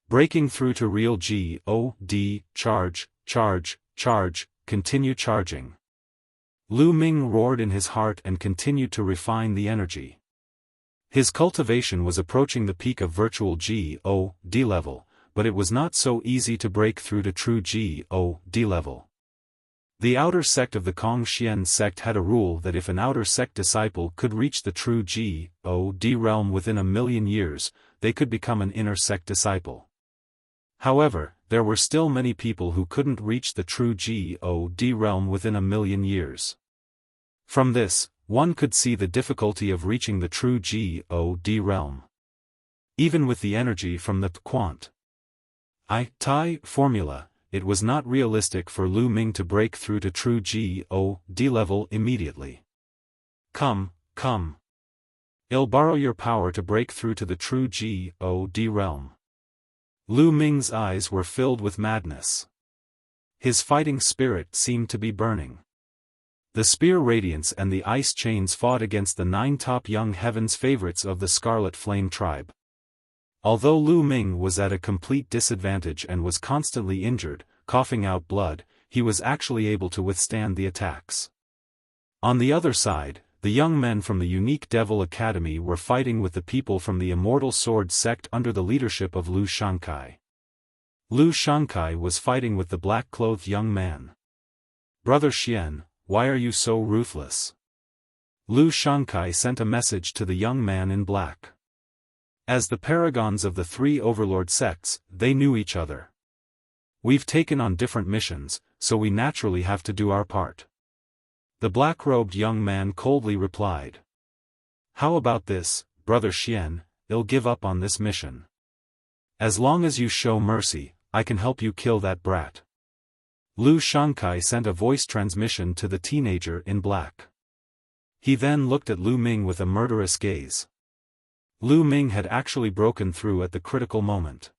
Breaking through to real G-O-D, charge, charge, charge, continue charging. Lu Ming roared in his heart and continued to refine the energy. His cultivation was approaching the peak of virtual G-O-D level, but it was not so easy to break through to true G-O-D level. The outer sect of the Kongxian sect had a rule that if an outer sect disciple could reach the true G-O-D realm within 1,000,000 years, they could become an inner sect disciple. However, there were still many people who couldn't reach the true G-O-D realm within 1,000,000 years. From this, one could see the difficulty of reaching the true G-O-D realm. Even with the energy from the quant I-Tai formula, it was not realistic for Lu Ming to break through to true G-O-D level immediately. Come, come. I'll borrow your power to break through to the true G-O-D realm. Lu Ming's eyes were filled with madness. His fighting spirit seemed to be burning. The spear radiance and the ice chains fought against the 9 top young heavens favorites of the Scarlet Flame tribe. Although Lu Ming was at a complete disadvantage and was constantly injured, coughing out blood, he was actually able to withstand the attacks. On the other side, the young men from the Unique Devil Academy were fighting with the people from the Immortal Sword sect under the leadership of Lu Shankai. Lu Shankai was fighting with the black-clothed young man. "Brother Xian, why are you so ruthless?" Lu Shankai sent a message to the young man in black. As the paragons of the 3 overlord sects, they knew each other. "We've taken on different missions, so we naturally have to do our part." The black-robed young man coldly replied. "How about this, Brother Xian, I'll give up on this mission. As long as you show mercy, I can help you kill that brat." Lu Shankai sent a voice transmission to the teenager in black. He then looked at Lu Ming with a murderous gaze. Lu Ming had actually broken through at the critical moment.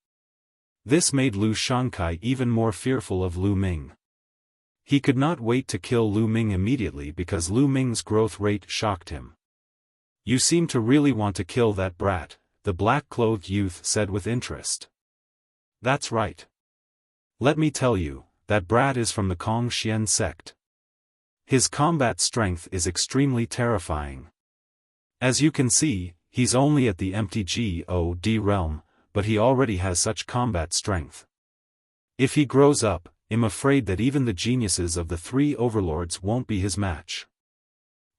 This made Lu Shankai even more fearful of Lu Ming. He could not wait to kill Lu Ming immediately because Lu Ming's growth rate shocked him. "You seem to really want to kill that brat," the black-clothed youth said with interest. "That's right. Let me tell you, that brat is from the Kongxian sect. His combat strength is extremely terrifying. As you can see, he's only at the empty G-O-D realm, but he already has such combat strength. If he grows up, I'm afraid that even the geniuses of the 3 overlords won't be his match."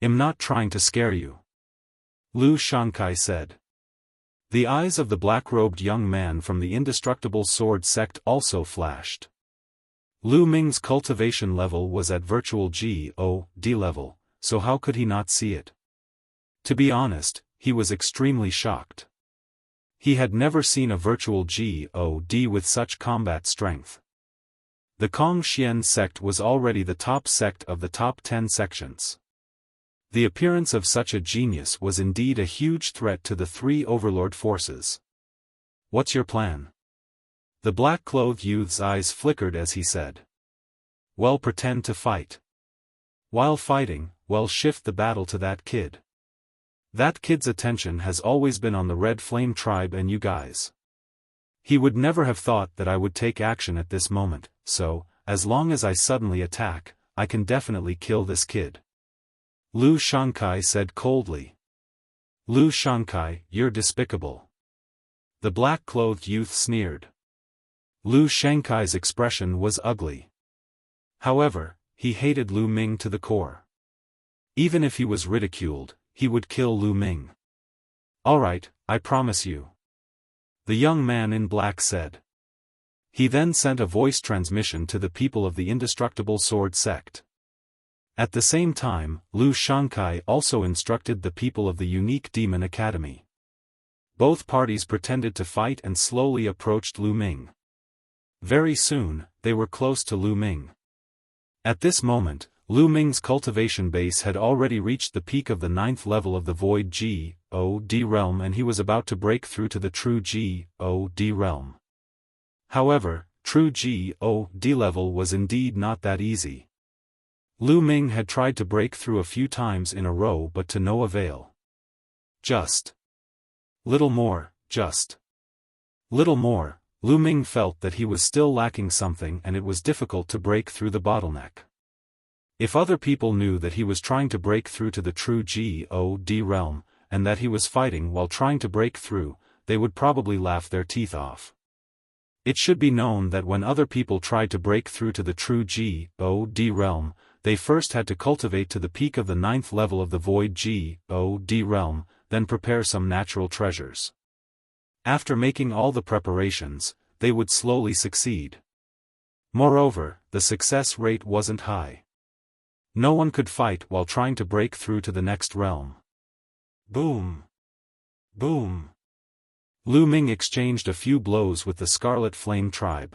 "I'm not trying to scare you," Lu Shankai said. The eyes of the black-robed young man from the Indestructible Sword sect also flashed. Lu Ming's cultivation level was at virtual G-O-D level, so how could he not see it? To be honest, he was extremely shocked. He had never seen a virtual G-O-D with such combat strength. The Kongxian sect was already the top sect of the top 10 sections. The appearance of such a genius was indeed a huge threat to the 3 overlord forces. "What's your plan?" The black-clothed youth's eyes flickered as he said. "Well, pretend to fight. While fighting, well, shift the battle to that kid. That kid's attention has always been on the Red Flame tribe and you guys. He would never have thought that I would take action at this moment, so, as long as I suddenly attack, I can definitely kill this kid." Lu Shankai said coldly. "Lu Shankai, you're despicable." The black-clothed youth sneered. Lu Shankai's expression was ugly. However, he hated Lu Ming to the core. Even if he was ridiculed, he would kill Lu Ming. "All right, I promise you," the young man in black said. He then sent a voice transmission to the people of the Indestructible Sword sect. At the same time, Lu Shankai also instructed the people of the Unique Demon Academy. Both parties pretended to fight and slowly approached Lu Ming. Very soon, they were close to Lu Ming. At this moment, Lu Ming's cultivation base had already reached the peak of the 9th level of the Void G-O-D realm and he was about to break through to the true G-O-D realm. However, true G-O-D level was indeed not that easy. Lu Ming had tried to break through a few times in a row but to no avail. Just little more, just little more, Lu Ming felt that he was still lacking something and it was difficult to break through the bottleneck. If other people knew that he was trying to break through to the true God realm, and that he was fighting while trying to break through, they would probably laugh their teeth off. It should be known that when other people tried to break through to the true God realm, they first had to cultivate to the peak of the 9th level of the void God realm, then prepare some natural treasures. After making all the preparations, they would slowly succeed. Moreover, the success rate wasn't high. No one could fight while trying to break through to the next realm. Boom! Boom! Lu Ming exchanged a few blows with the Scarlet Flame tribe.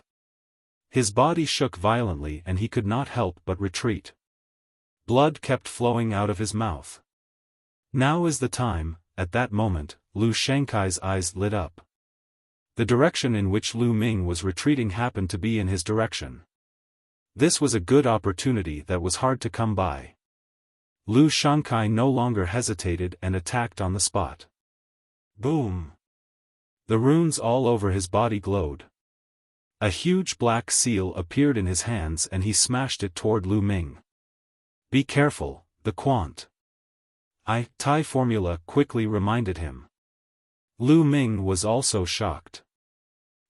His body shook violently and he could not help but retreat. Blood kept flowing out of his mouth. Now is the time. At that moment, Lu Shankai's eyes lit up. The direction in which Lu Ming was retreating happened to be in his direction. This was a good opportunity that was hard to come by. Lu Shankai no longer hesitated and attacked on the spot. Boom! The runes all over his body glowed. A huge black seal appeared in his hands and he smashed it toward Lu Ming. Be careful, the Quant. Tai formula quickly reminded him. Lu Ming was also shocked.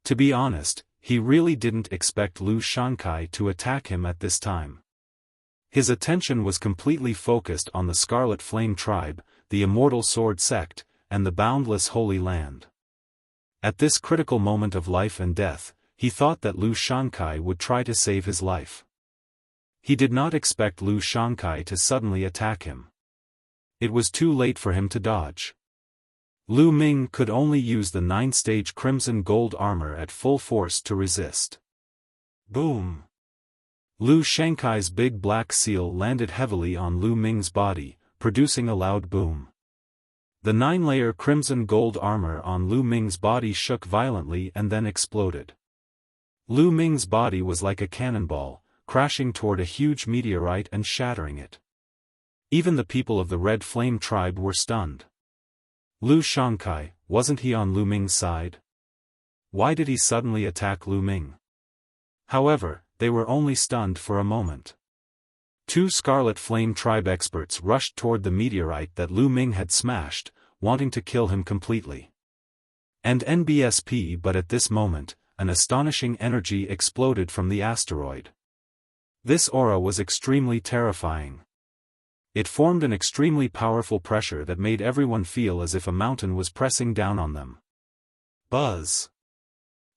To be honest, he really didn't expect Lu Shankai to attack him at this time. His attention was completely focused on the Scarlet Flame tribe, the Immortal Sword sect, and the boundless Holy Land. At this critical moment of life and death, he thought that Lu Shankai would try to save his life. He did not expect Lu Shankai to suddenly attack him. It was too late for him to dodge. Lu Ming could only use the 9-stage crimson gold armor at full force to resist. Boom! Lu Shankai's big black seal landed heavily on Lu Ming's body, producing a loud boom. The 9-layer crimson gold armor on Lu Ming's body shook violently and then exploded. Lu Ming's body was like a cannonball, crashing toward a huge meteorite and shattering it. Even the people of the Red Flame tribe were stunned. Lu Shankai, wasn't he on Lu Ming's side? Why did he suddenly attack Lu Ming? However, they were only stunned for a moment. 2 Scarlet Flame tribe experts rushed toward the meteorite that Lu Ming had smashed, wanting to kill him completely. And NBSP, but at this moment, an astonishing energy exploded from the asteroid. This aura was extremely terrifying. It formed an extremely powerful pressure that made everyone feel as if a mountain was pressing down on them. Buzz!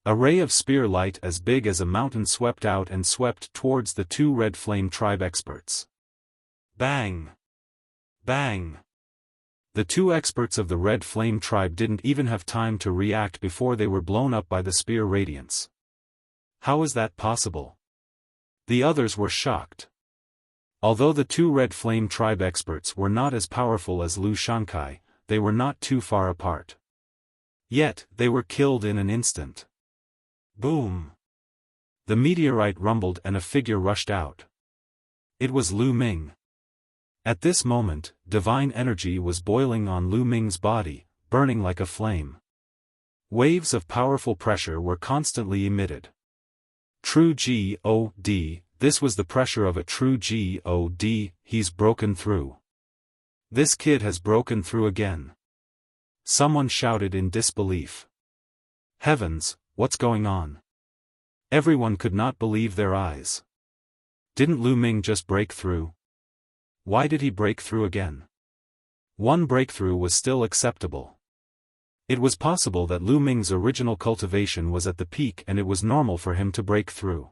A ray of spear light as big as a mountain swept out and swept towards the 2 Red Flame tribe experts. Bang! Bang! The 2 experts of the Red Flame tribe didn't even have time to react before they were blown up by the spear radiance. How is that possible? The others were shocked. Although the 2 Red Flame tribe experts were not as powerful as Lu Shankai, they were not too far apart. Yet, they were killed in an instant. Boom! The meteorite rumbled and a figure rushed out. It was Lu Ming. At this moment, divine energy was boiling on Lu Ming's body, burning like a flame. Waves of powerful pressure were constantly emitted. True God, this was the pressure of a true God, he's broken through. This kid has broken through again. Someone shouted in disbelief. Heavens, what's going on? Everyone could not believe their eyes. Didn't Lu Ming just break through? Why did he break through again? One breakthrough was still acceptable. It was possible that Lu Ming's original cultivation was at the peak and it was normal for him to break through.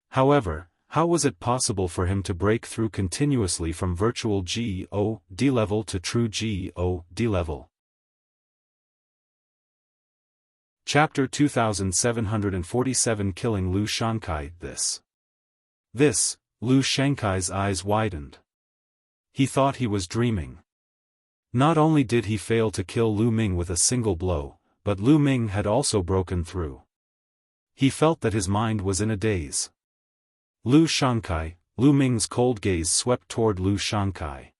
However, how was it possible for him to break through continuously from virtual God level to true God level? Chapter 2747 Killing Lu Shankai. This, Lu Shankai's eyes widened. He thought he was dreaming. Not only did he fail to kill Lu Ming with a single blow, but Lu Ming had also broken through. He felt that his mind was in a daze. Lu Shankai, Lu Ming's cold gaze swept toward Lu Shankai.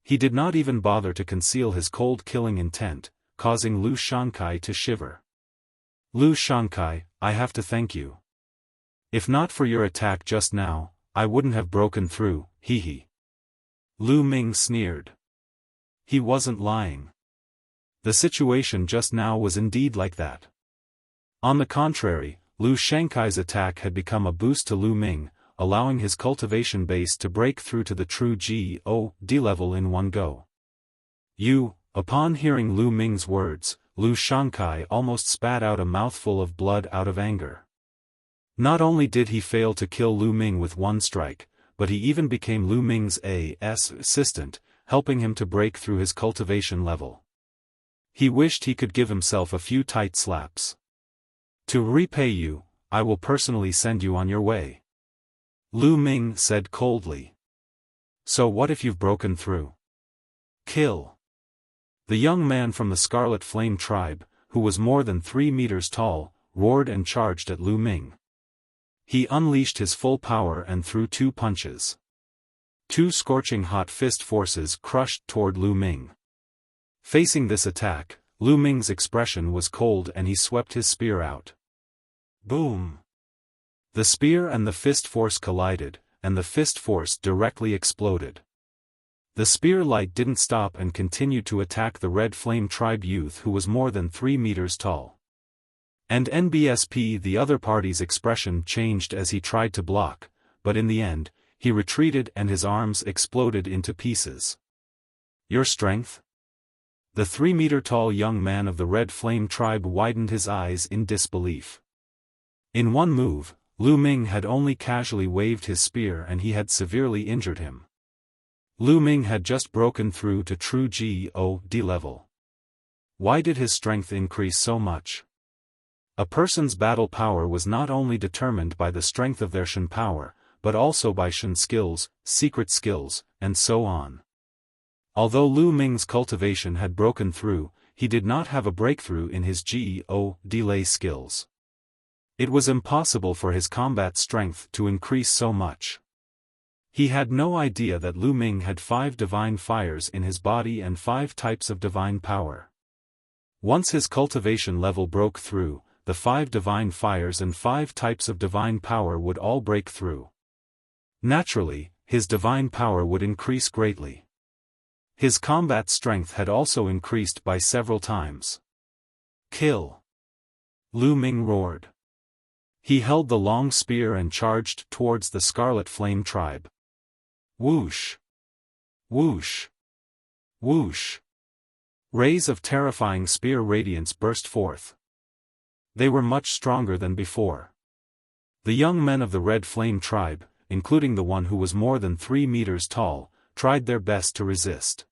He did not even bother to conceal his cold killing intent, causing Lu Shankai to shiver. Lu Shankai, I have to thank you. If not for your attack just now, I wouldn't have broken through, hee. Lu Ming sneered. He wasn't lying. The situation just now was indeed like that. On the contrary, Lu Shankai's attack had become a boost to Lu Ming, allowing his cultivation base to break through to the true God level in one go. Upon hearing Lu Ming's words, Lu Shankai almost spat out a mouthful of blood out of anger. Not only did he fail to kill Lu Ming with one strike, but he even became Lu Ming's assistant, helping him to break through his cultivation level. He wished he could give himself a few tight slaps. To repay you, I will personally send you on your way. Lu Ming said coldly. So what if you've broken through? Kill. The young man from the Scarlet Flame tribe, who was more than 3 meters tall, roared and charged at Lu Ming. He unleashed his full power and threw 2 punches. 2 scorching hot fist forces crushed toward Lu Ming. Facing this attack, Lu Ming's expression was cold and he swept his spear out. Boom! The spear and the fist force collided, and the fist force directly exploded. The spear light didn't stop and continued to attack the Red Flame tribe youth who was more than 3 meters tall. And NBSP, the other party's expression changed as he tried to block, but in the end, he retreated and his arms exploded into pieces. Your strength? The 3-meter-tall young man of the Red Flame tribe widened his eyes in disbelief. In one move, Lu Ming had only casually waved his spear and he had severely injured him. Lu Ming had just broken through to true God level. Why did his strength increase so much? A person's battle power was not only determined by the strength of their Shen power, but also by Shen skills, secret skills, and so on. Although Lu Ming's cultivation had broken through, he did not have a breakthrough in his God delay skills. It was impossible for his combat strength to increase so much. He had no idea that Lu Ming had 5 divine fires in his body and 5 types of divine power. Once his cultivation level broke through, the 5 divine fires and 5 types of divine power would all break through. Naturally, his divine power would increase greatly. His combat strength had also increased by several times. Kill! Lu Ming roared. He held the long spear and charged towards the Scarlet Flame tribe. Whoosh! Whoosh! Whoosh! Rays of terrifying spear radiance burst forth. They were much stronger than before. The young men of the Red Flame tribe, including the one who was more than 3 meters tall, tried their best to resist.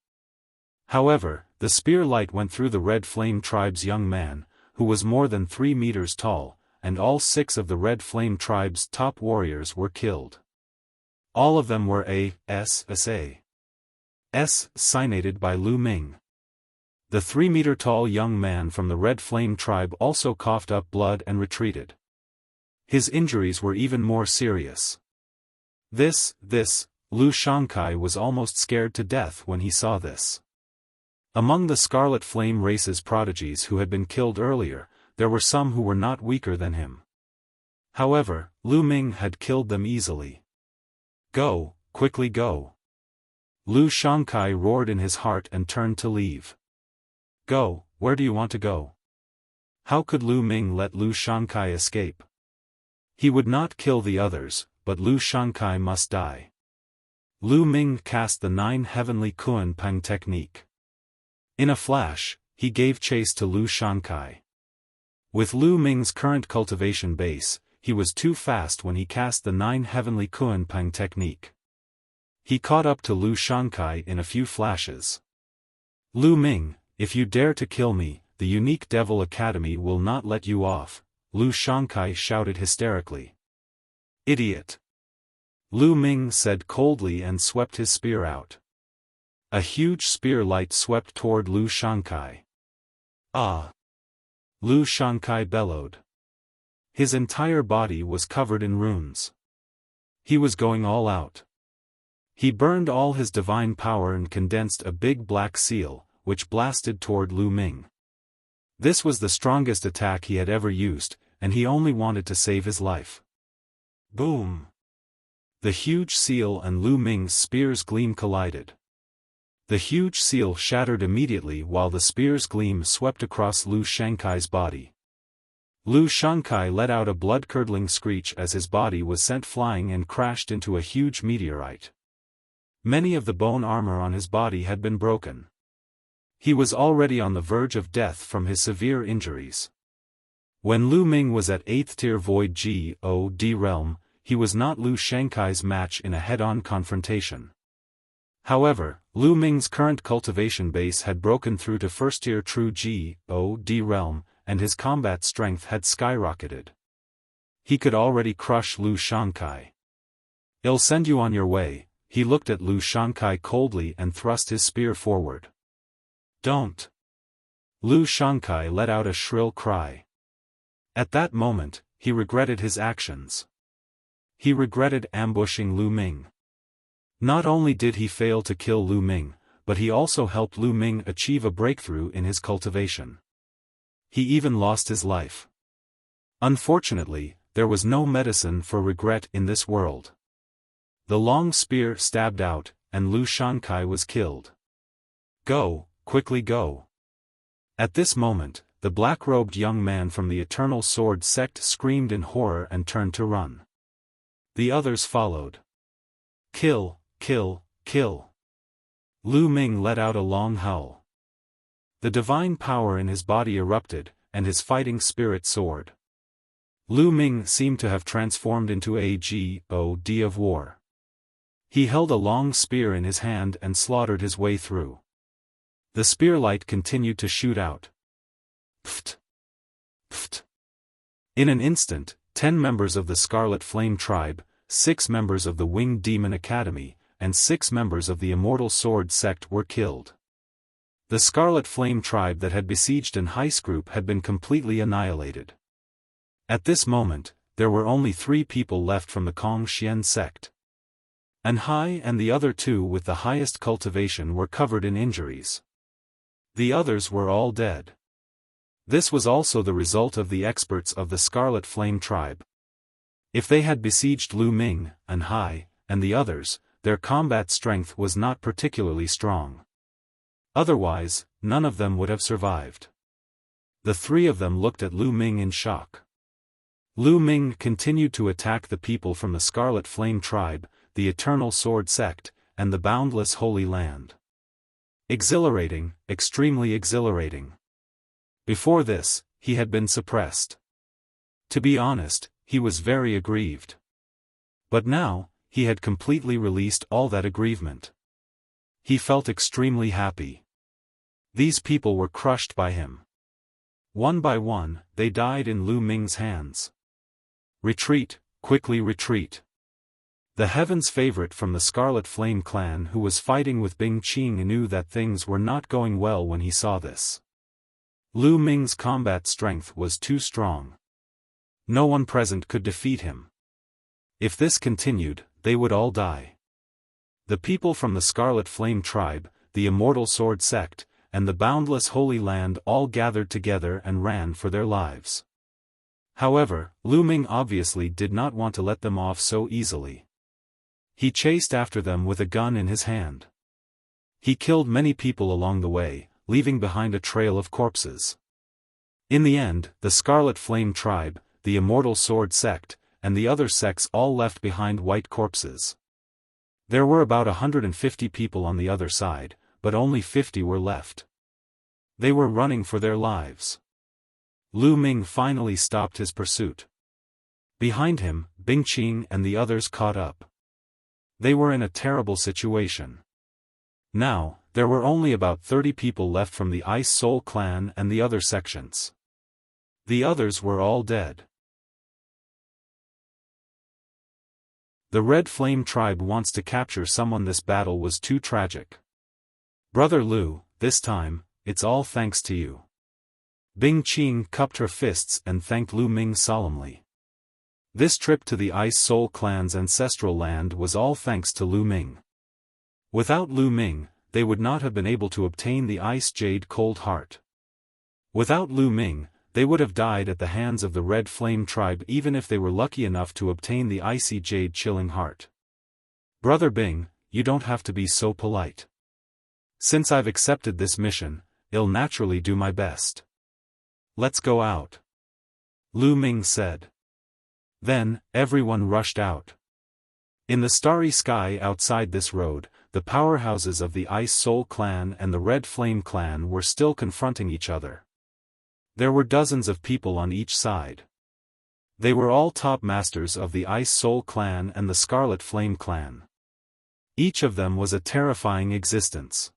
However, the spear light went through the Red Flame tribe's young man, who was more than 3 meters tall, and all 6 of the Red Flame tribe's top warriors were killed. All of them were assassinated by Lu Ming. The 3-meter-tall young man from the Red Flame tribe also coughed up blood and retreated. His injuries were even more serious. Lu Shankai was almost scared to death when he saw this. Among the Scarlet Flame race's prodigies who had been killed earlier, there were some who were not weaker than him. However, Lu Ming had killed them easily. Go, quickly go! Lu Shankai roared in his heart and turned to leave. Go, where do you want to go? How could Lu Ming let Lu Shankai escape? He would not kill the others, but Lu Shankai must die. Lu Ming cast the 9 heavenly Kuan Peng technique. In a flash, he gave chase to Lu Shankai. With Lu Ming's current cultivation base, he was too fast when he cast the 9 heavenly Kuan Peng technique. He caught up to Lu Shankai in a few flashes. Lu Ming, if you dare to kill me, the Unique Devil Academy will not let you off, Lu Shankai shouted hysterically. Idiot! Lu Ming said coldly and swept his spear out. A huge spear light swept toward Lu Shankai. Ah! Lu Shankai bellowed. His entire body was covered in runes. He was going all out. He burned all his divine power and condensed a big black seal, which blasted toward Lu Ming. This was the strongest attack he had ever used, and he only wanted to save his life. Boom! The huge seal and Lu Ming's spear's gleam collided. The huge seal shattered immediately while the spear's gleam swept across Lu Shankai's body. Lu Shankai let out a blood-curdling screech as his body was sent flying and crashed into a huge meteorite. Many of the bone armor on his body had been broken. He was already on the verge of death from his severe injuries. When Lu Ming was at 8th tier Void God realm, he was not Lu Shankai's match in a head-on confrontation. However, Lu Ming's current cultivation base had broken through to 1st tier True God realm, and his combat strength had skyrocketed. He could already crush Lu Shankai. "I'll send you on your way." He looked at Lu Shankai coldly and thrust his spear forward. "Don't!" Lu Shankai let out a shrill cry. At that moment, he regretted his actions. He regretted ambushing Lu Ming. Not only did he fail to kill Lu Ming, but he also helped Lu Ming achieve a breakthrough in his cultivation. He even lost his life. Unfortunately, there was no medicine for regret in this world. The long spear stabbed out, and Lu Shankai was killed. "Go, quickly go." At this moment, the black-robed young man from the Eternal Sword sect screamed in horror and turned to run. The others followed. "Kill, kill, kill." Lu Ming let out a long howl. The divine power in his body erupted, and his fighting spirit soared. Lu Ming seemed to have transformed into a god of war. He held a long spear in his hand and slaughtered his way through. The spear light continued to shoot out. Pft! Pft! In an instant, 10 members of the Scarlet Flame Tribe, 6 members of the Winged Demon Academy, and 6 members of the Immortal Sword sect were killed. The Scarlet Flame Tribe that had besieged An Hai's group had been completely annihilated. At this moment, there were only 3 people left from the Kong Xian sect. An Hai and the other 2 with the highest cultivation were covered in injuries. The others were all dead. This was also the result of the experts of the Scarlet Flame Tribe. If they had besieged Lu Ming, An Hai, and the others, their combat strength was not particularly strong. Otherwise, none of them would have survived. The 3 of them looked at Lu Ming in shock. Lu Ming continued to attack the people from the Scarlet Flame Tribe, the Eternal Sword sect, and the Boundless Holy Land. Exhilarating, extremely exhilarating. Before this, he had been suppressed. To be honest, he was very aggrieved. But now, he had completely released all that aggrievement. He felt extremely happy. These people were crushed by him. One by one, they died in Lu Ming's hands. Retreat, quickly retreat. The Heaven's favorite from the Scarlet Flame clan who was fighting with Bing Qing knew that things were not going well when he saw this. Lu Ming's combat strength was too strong. No one present could defeat him. If this continued, they would all die. The people from the Scarlet Flame Tribe, the Immortal Sword sect, and the Boundless Holy Land all gathered together and ran for their lives. However, Lu Ming obviously did not want to let them off so easily. He chased after them with a gun in his hand. He killed many people along the way, leaving behind a trail of corpses. In the end, the Scarlet Flame Tribe, the Immortal Sword sect, and the other sects all left behind white corpses. There were about 150 people on the other side, but only 50 were left. They were running for their lives. Lu Ming finally stopped his pursuit. Behind him, Bing Qing and the others caught up. They were in a terrible situation. Now, there were only about 30 people left from the Ice Soul clan and the other sections. The others were all dead. The Red Flame Tribe wants to capture someone. This battle was too tragic. Brother Lu, this time, it's all thanks to you. Bing Qing cupped her fists and thanked Lu Ming solemnly. This trip to the Ice Soul clan's ancestral land was all thanks to Lu Ming. Without Lu Ming, they would not have been able to obtain the Ice Jade Cold Heart. Without Lu Ming, they would have died at the hands of the Red Flame tribe even if they were lucky enough to obtain the icy jade chilling heart. Brother Bing, you don't have to be so polite. Since I've accepted this mission, I'll naturally do my best. Let's go out. Lu Ming said. Then, everyone rushed out. In the starry sky outside this road, the powerhouses of the Ice Soul Clan and the Red Flame Clan were still confronting each other. There were dozens of people on each side. They were all top masters of the Ice Soul Clan and the Scarlet Flame Clan. Each of them was a terrifying existence.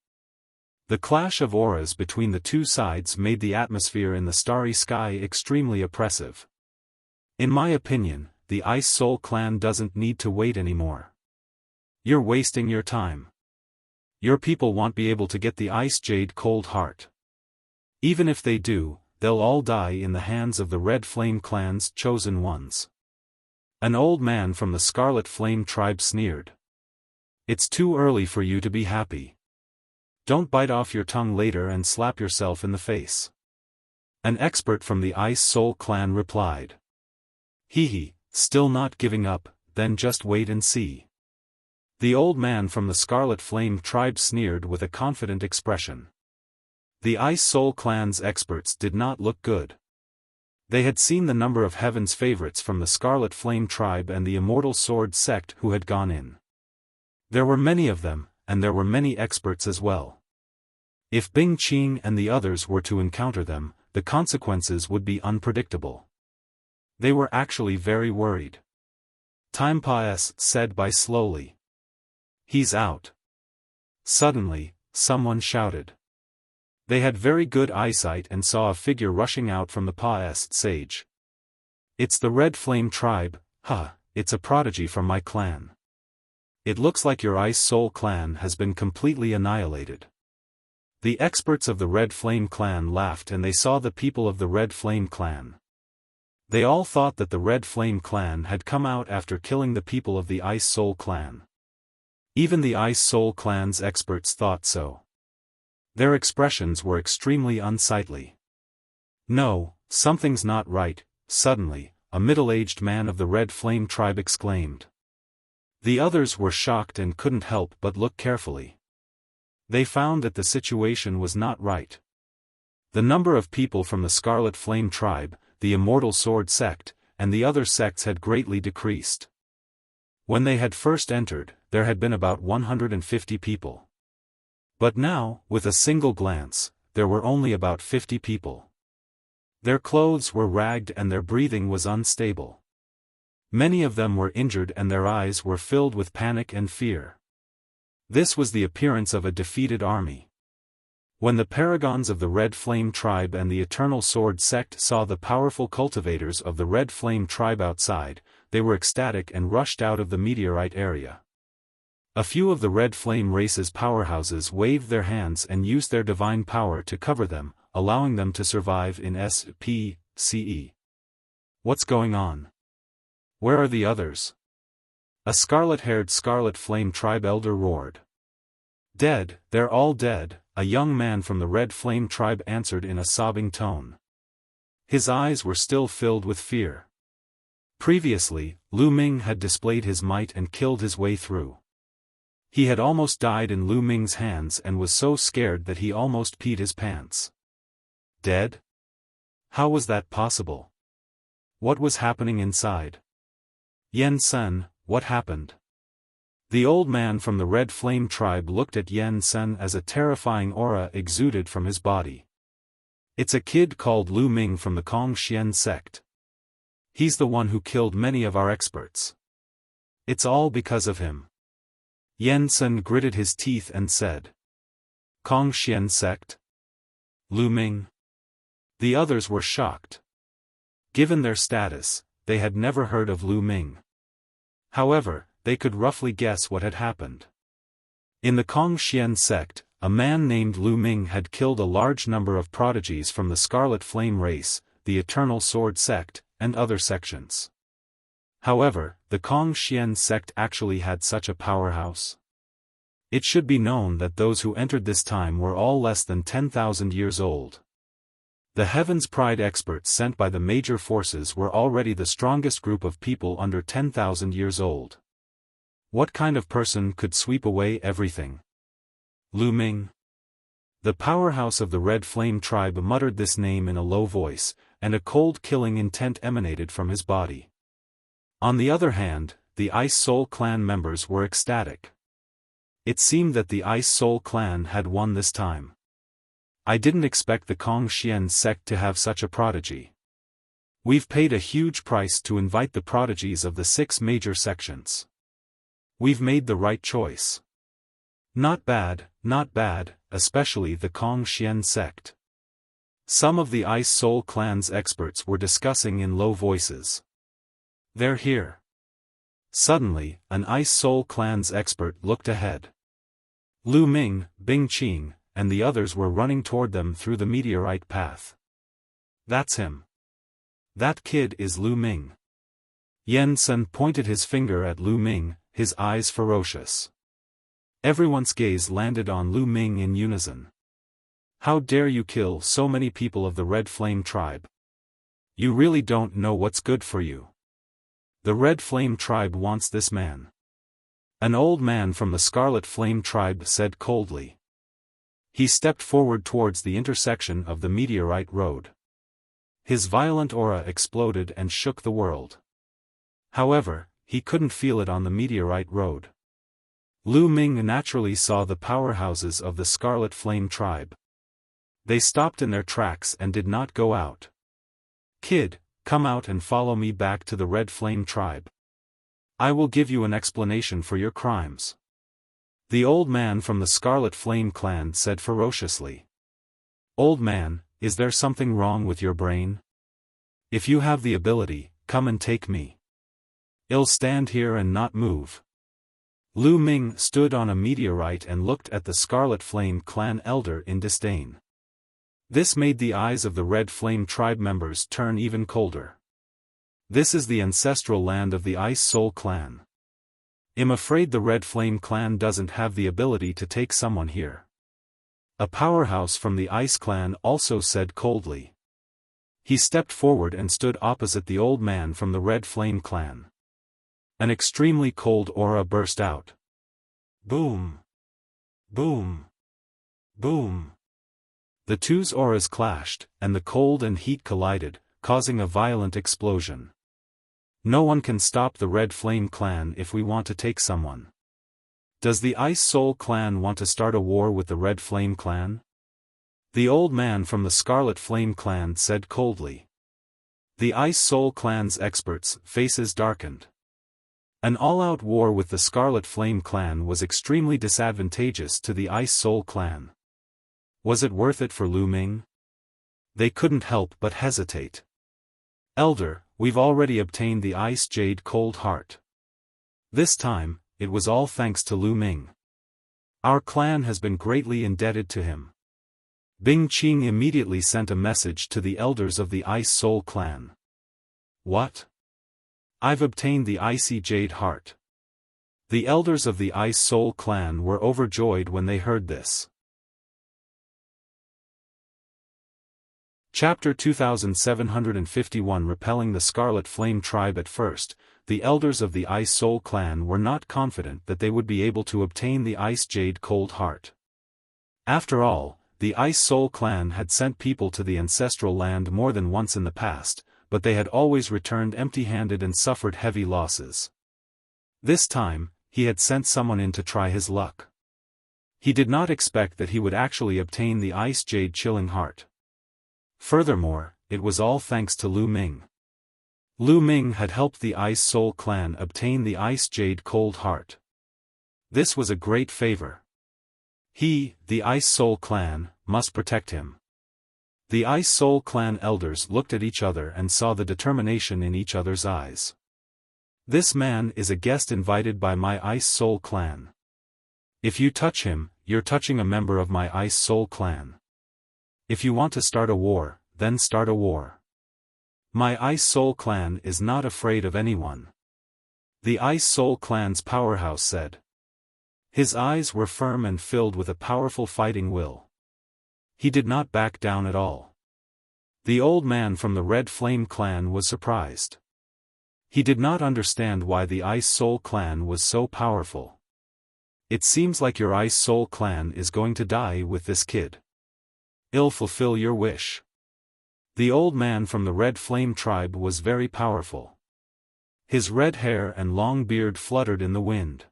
The clash of auras between the two sides made the atmosphere in the starry sky extremely oppressive. In my opinion, the Ice Soul Clan doesn't need to wait anymore. You're wasting your time. Your people won't be able to get the Ice Jade Cold Heart. Even if they do, they'll all die in the hands of the Red Flame Clan's chosen ones. An old man from the Scarlet Flame tribe sneered. It's too early for you to be happy. Don't bite off your tongue later and slap yourself in the face. An expert from the Ice Soul Clan replied. Hee, still not giving up, then just wait and see. The old man from the Scarlet Flame tribe sneered with a confident expression. The Ice Soul Clan's experts did not look good. They had seen the number of Heaven's favorites from the Scarlet Flame tribe and the Immortal Sword sect who had gone in. There were many of them, and there were many experts as well. If Bing Qing and the others were to encounter them, the consequences would be unpredictable. They were actually very worried. Time Paes said by slowly. He's out. Suddenly, someone shouted. They had very good eyesight and saw a figure rushing out from the Paes sage. It's the Red Flame tribe, it's a prodigy from my clan. It looks like your Ice Soul Clan has been completely annihilated. The experts of the Red Flame Clan laughed and they saw the people of the Red Flame Clan. They all thought that the Red Flame Clan had come out after killing the people of the Ice Soul Clan. Even the Ice Soul Clan's experts thought so. Their expressions were extremely unsightly. No, something's not right, suddenly, a middle-aged man of the Red Flame tribe exclaimed. The others were shocked and couldn't help but look carefully. They found that the situation was not right. The number of people from the Scarlet Flame tribe, the Immortal Sword sect, and the other sects had greatly decreased. When they had first entered, there had been about 150 people. But now, with a single glance, there were only about 50 people. Their clothes were ragged and their breathing was unstable. Many of them were injured and their eyes were filled with panic and fear. This was the appearance of a defeated army. When the paragons of the Red Flame tribe and the Eternal Sword sect saw the powerful cultivators of the Red Flame tribe outside, they were ecstatic and rushed out of the meteorite area. A few of the Red Flame race's powerhouses waved their hands and used their divine power to cover them, allowing them to survive in SPCE. What's going on? Where are the others? A scarlet-haired Scarlet Flame tribe elder roared. Dead, they're all dead, a young man from the Red Flame tribe answered in a sobbing tone. His eyes were still filled with fear. Previously, Lu Ming had displayed his might and killed his way through. He had almost died in Lu Ming's hands and was so scared that he almost peed his pants. Dead? How was that possible? What was happening inside? Yen Sen, what happened? The old man from the Red Flame tribe looked at Yen Sen as a terrifying aura exuded from his body. It's a kid called Lu Ming from the Kongxian sect. He's the one who killed many of our experts. It's all because of him. Yen Sen gritted his teeth and said. Kongxian sect? Lu Ming? The others were shocked. Given their status, they had never heard of Lu Ming. However, they could roughly guess what had happened. In the Kongxian sect, a man named Lu Ming had killed a large number of prodigies from the Scarlet Flame race, the Eternal Sword sect, and other sections. However, the Kongxian sect actually had such a powerhouse. It should be known that those who entered this time were all less than 10,000 years old. The Heaven's Pride experts sent by the major forces were already the strongest group of people under 10,000 years old. What kind of person could sweep away everything? Lu Ming. The powerhouse of the Red Flame tribe muttered this name in a low voice, and a cold killing intent emanated from his body. On the other hand, the Ice Soul clan members were ecstatic. It seemed that the Ice Soul clan had won this time. I didn't expect the Kongxian sect to have such a prodigy. We've paid a huge price to invite the prodigies of the 6 major sections. We've made the right choice. Not bad, especially the Kongxian sect. Some of the Ice Soul clan's experts were discussing in low voices. They're here. Suddenly, an Ice Soul clan's expert looked ahead. Lu Ming, Bing Qing, and the others were running toward them through the meteorite path. That's him. That kid is Lu Ming. Yen Sen pointed his finger at Lu Ming, his eyes ferocious. Everyone's gaze landed on Lu Ming in unison. How dare you kill so many people of the Red Flame tribe? You really don't know what's good for you. The Red Flame tribe wants this man. An old man from the Scarlet Flame tribe said coldly. He stepped forward towards the intersection of the meteorite road. His violent aura exploded and shook the world. However, he couldn't feel it on the meteorite road. Lu Ming naturally saw the powerhouses of the Scarlet Flame tribe. They stopped in their tracks and did not go out. Kid, come out and follow me back to the Red Flame tribe. I will give you an explanation for your crimes. The old man from the Scarlet Flame clan said ferociously. Old man, is there something wrong with your brain? If you have the ability, come and take me. I'll stand here and not move. Lu Ming stood on a meteorite and looked at the Scarlet Flame clan elder in disdain. This made the eyes of the Red Flame tribe members turn even colder. This is the ancestral land of the Ice Soul clan. I'm afraid the Red Flame clan doesn't have the ability to take someone here. A powerhouse from the Ice clan also said coldly. He stepped forward and stood opposite the old man from the Red Flame clan. An extremely cold aura burst out. Boom! Boom! Boom! The two's auras clashed, and the cold and heat collided, causing a violent explosion. No one can stop the Red Flame clan if we want to take someone. Does the Ice Soul clan want to start a war with the Red Flame clan? The old man from the Scarlet Flame clan said coldly. The Ice Soul clan's experts' faces darkened. An all-out war with the Scarlet Flame clan was extremely disadvantageous to the Ice Soul clan. Was it worth it for Lu Ming? They couldn't help but hesitate. Elder, we've already obtained the Ice Jade Cold Heart. This time, it was all thanks to Lu Ming. Our clan has been greatly indebted to him. Bing Qing immediately sent a message to the elders of the Ice Soul clan. What? I've obtained the Icy Jade Heart. The elders of the Ice Soul clan were overjoyed when they heard this. Chapter 2751 Repelling the Scarlet Flame tribe. At first, the elders of the Ice Soul clan were not confident that they would be able to obtain the Ice Jade Cold Heart. After all, the Ice Soul clan had sent people to the ancestral land more than once in the past, but they had always returned empty-handed and suffered heavy losses. This time, he had sent someone in to try his luck. He did not expect that he would actually obtain the Ice Jade Chilling Heart. Furthermore, it was all thanks to Lu Ming. Lu Ming had helped the Ice Soul clan obtain the Ice Jade Cold Heart. This was a great favor. He, the Ice Soul clan, must protect him. The Ice Soul clan elders looked at each other and saw the determination in each other's eyes. This man is a guest invited by my Ice Soul clan. If you touch him, you're touching a member of my Ice Soul clan. If you want to start a war, then start a war. My Ice Soul clan is not afraid of anyone. The Ice Soul clan's powerhouse said. His eyes were firm and filled with a powerful fighting will. He did not back down at all. The old man from the Red Flame clan was surprised. He did not understand why the Ice Soul clan was so powerful. It seems like your Ice Soul clan is going to die with this kid. I'll fulfill your wish. The old man from the Red Flame tribe was very powerful. His red hair and long beard fluttered in the wind.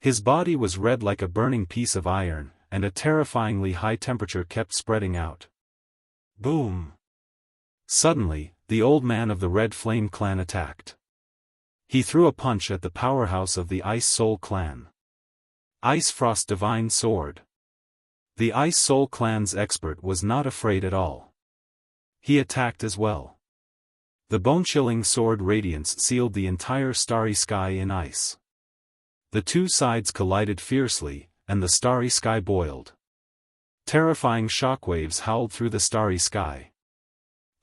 His body was red like a burning piece of iron, and a terrifyingly high temperature kept spreading out. Boom! Suddenly, the old man of the Red Flame clan attacked. He threw a punch at the powerhouse of the Ice Soul clan. Ice Frost Divine Sword. The Ice Soul clan's expert was not afraid at all. He attacked as well. The bone-chilling sword radiance sealed the entire starry sky in ice. The two sides collided fiercely, and the starry sky boiled. Terrifying shockwaves howled through the starry sky.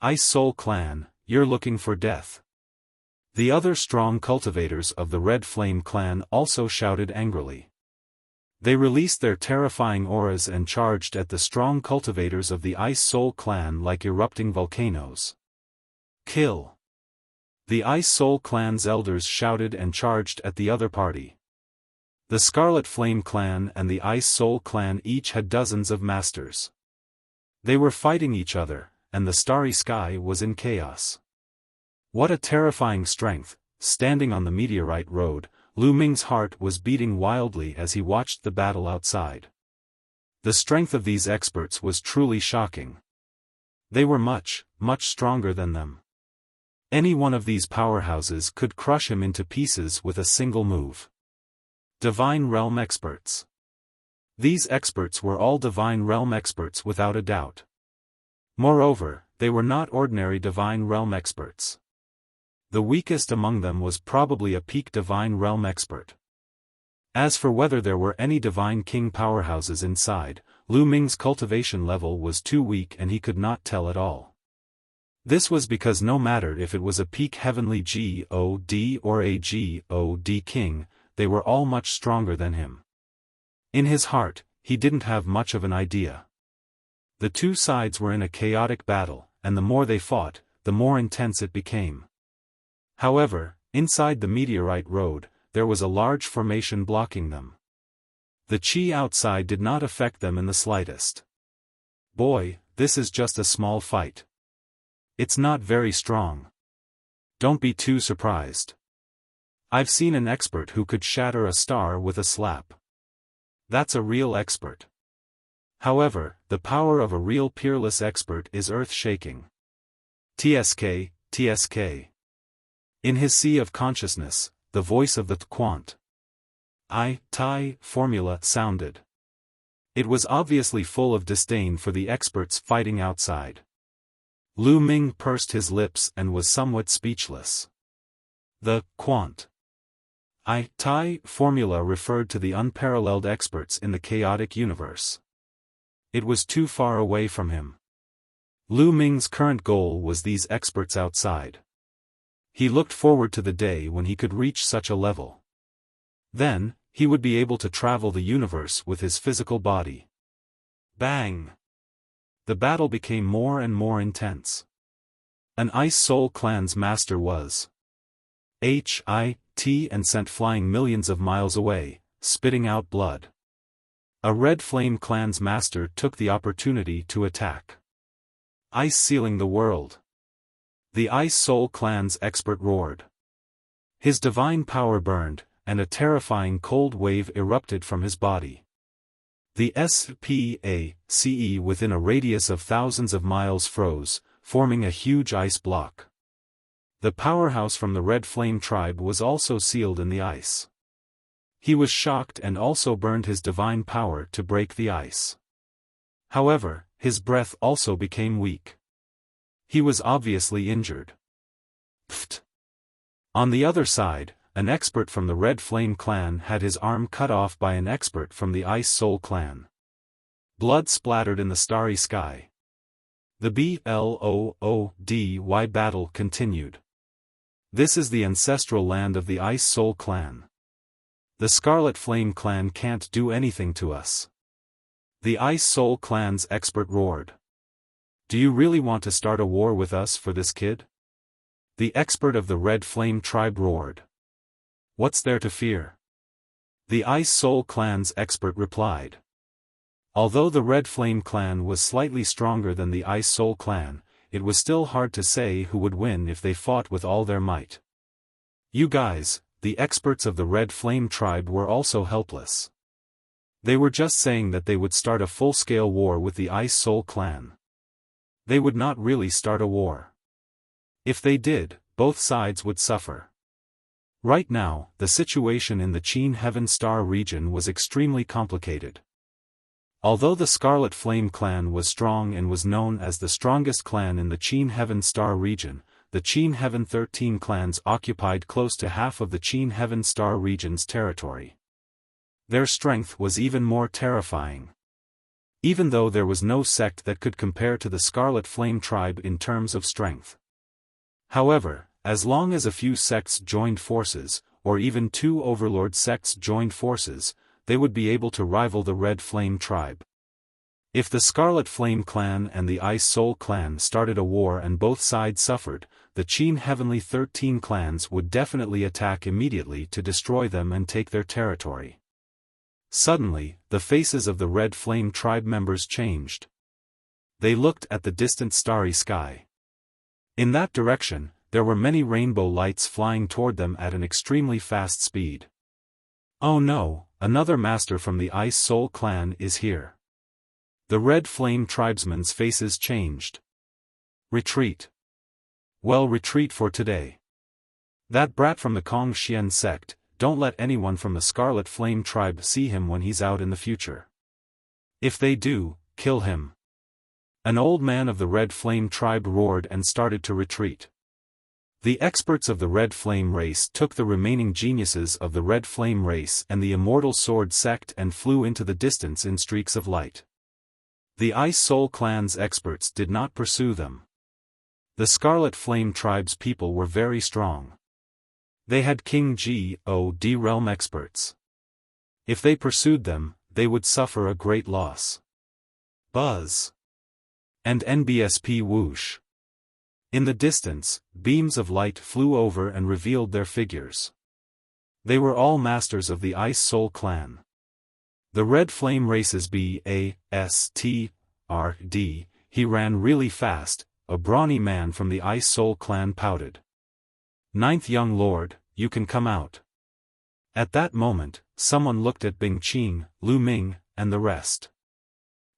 Ice Soul clan, you're looking for death. The other strong cultivators of the Red Flame clan also shouted angrily. They released their terrifying auras and charged at the strong cultivators of the Ice Soul clan like erupting volcanoes. Kill! The Ice Soul clan's elders shouted and charged at the other party. The Scarlet Flame clan and the Ice Soul clan each had dozens of masters. They were fighting each other, and the starry sky was in chaos. What a terrifying strength! Standing on the meteorite road, Lu Ming's heart was beating wildly as he watched the battle outside. The strength of these experts was truly shocking. They were much, much stronger than them. Any one of these powerhouses could crush him into pieces with a single move. Divine Realm experts. These experts were all Divine Realm experts without a doubt. Moreover, they were not ordinary Divine Realm experts. The weakest among them was probably a peak Divine Realm expert. As for whether there were any Divine King powerhouses inside, Lu Ming's cultivation level was too weak and he could not tell at all. This was because no matter if it was a peak Heavenly God or a God King, they were all much stronger than him. In his heart, he didn't have much of an idea. The two sides were in a chaotic battle, and the more they fought, the more intense it became. However, inside the meteorite road, there was a large formation blocking them. The chi outside did not affect them in the slightest. Boy, this is just a small fight. It's not very strong. Don't be too surprised. I've seen an expert who could shatter a star with a slap. That's a real expert. However, the power of a real peerless expert is earth-shaking. TSK, TSK. In his sea of consciousness, the voice of the Quant Tai formula sounded. It was obviously full of disdain for the experts fighting outside. Lu Ming pursed his lips and was somewhat speechless. The Quant Tai formula referred to the unparalleled experts in the chaotic universe. It was too far away from him. Lu Ming's current goal was these experts outside. He looked forward to the day when he could reach such a level. Then, he would be able to travel the universe with his physical body. Bang! The battle became more and more intense. An Ice Soul clan's master was hit and sent flying millions of miles away, spitting out blood. A Red Flame clan's master took the opportunity to attack. Ice sealing the world. The Ice Soul clan's expert roared. His divine power burned, and a terrifying cold wave erupted from his body. The SPACE within a radius of thousands of miles froze, forming a huge ice block. The powerhouse from the Red Flame tribe was also sealed in the ice. He was shocked and also burned his divine power to break the ice. However, his breath also became weak. He was obviously injured. Pfft! On the other side, an expert from the Red Flame clan had his arm cut off by an expert from the Ice Soul clan. Blood splattered in the starry sky. The BLOODY battle continued. This is the ancestral land of the Ice Soul clan. The Scarlet Flame clan can't do anything to us. The Ice Soul clan's expert roared. Do you really want to start a war with us for this kid? The expert of the Red Flame tribe roared. What's there to fear? The Ice Soul clan's expert replied. Although the Red Flame clan was slightly stronger than the Ice Soul clan, it was still hard to say who would win if they fought with all their might. You guys, the experts of the Red Flame tribe were also helpless. They were just saying that they would start a full-scale war with the Ice Soul clan. They would not really start a war. If they did, both sides would suffer. Right now, the situation in the Qin Heaven Star region was extremely complicated. Although the Scarlet Flame clan was strong and was known as the strongest clan in the Qin Heaven Star region, the Qin Heaven 13 clans occupied close to half of the Qin Heaven Star region's territory. Their strength was even more terrifying. Even though there was no sect that could compare to the Scarlet Flame tribe in terms of strength. However, as long as a few sects joined forces, or even 2 overlord sects joined forces, they would be able to rival the Red Flame tribe. If the Scarlet Flame clan and the Ice Soul clan started a war and both sides suffered, the Qin Heavenly 13 clans would definitely attack immediately to destroy them and take their territory. Suddenly, the faces of the Red Flame tribe members changed. They looked at the distant starry sky. In that direction, there were many rainbow lights flying toward them at an extremely fast speed. Oh no, another master from the Ice Soul clan is here. The Red Flame tribesmen's faces changed. Retreat. Well, retreat for today. That brat from the Kong Xian sect, don't let anyone from the Scarlet Flame tribe see him when he's out in the future. If they do, kill him. An old man of the Red Flame tribe roared and started to retreat. The experts of the Red Flame race took the remaining geniuses of the Red Flame race and the Immortal Sword sect and flew into the distance in streaks of light. The Ice Soul clan's experts did not pursue them. The Scarlet Flame tribe's people were very strong. They had King God realm experts. If they pursued them, they would suffer a great loss. Buzz. And NBSP whoosh. In the distance, beams of light flew over and revealed their figures. They were all masters of the Ice Soul clan. The Red Flame race's BASTRD, he ran really fast, a brawny man from the Ice Soul clan pouted. Ninth young lord, you can come out. At that moment, someone looked at Bing Qing, Lu Ming, and the rest.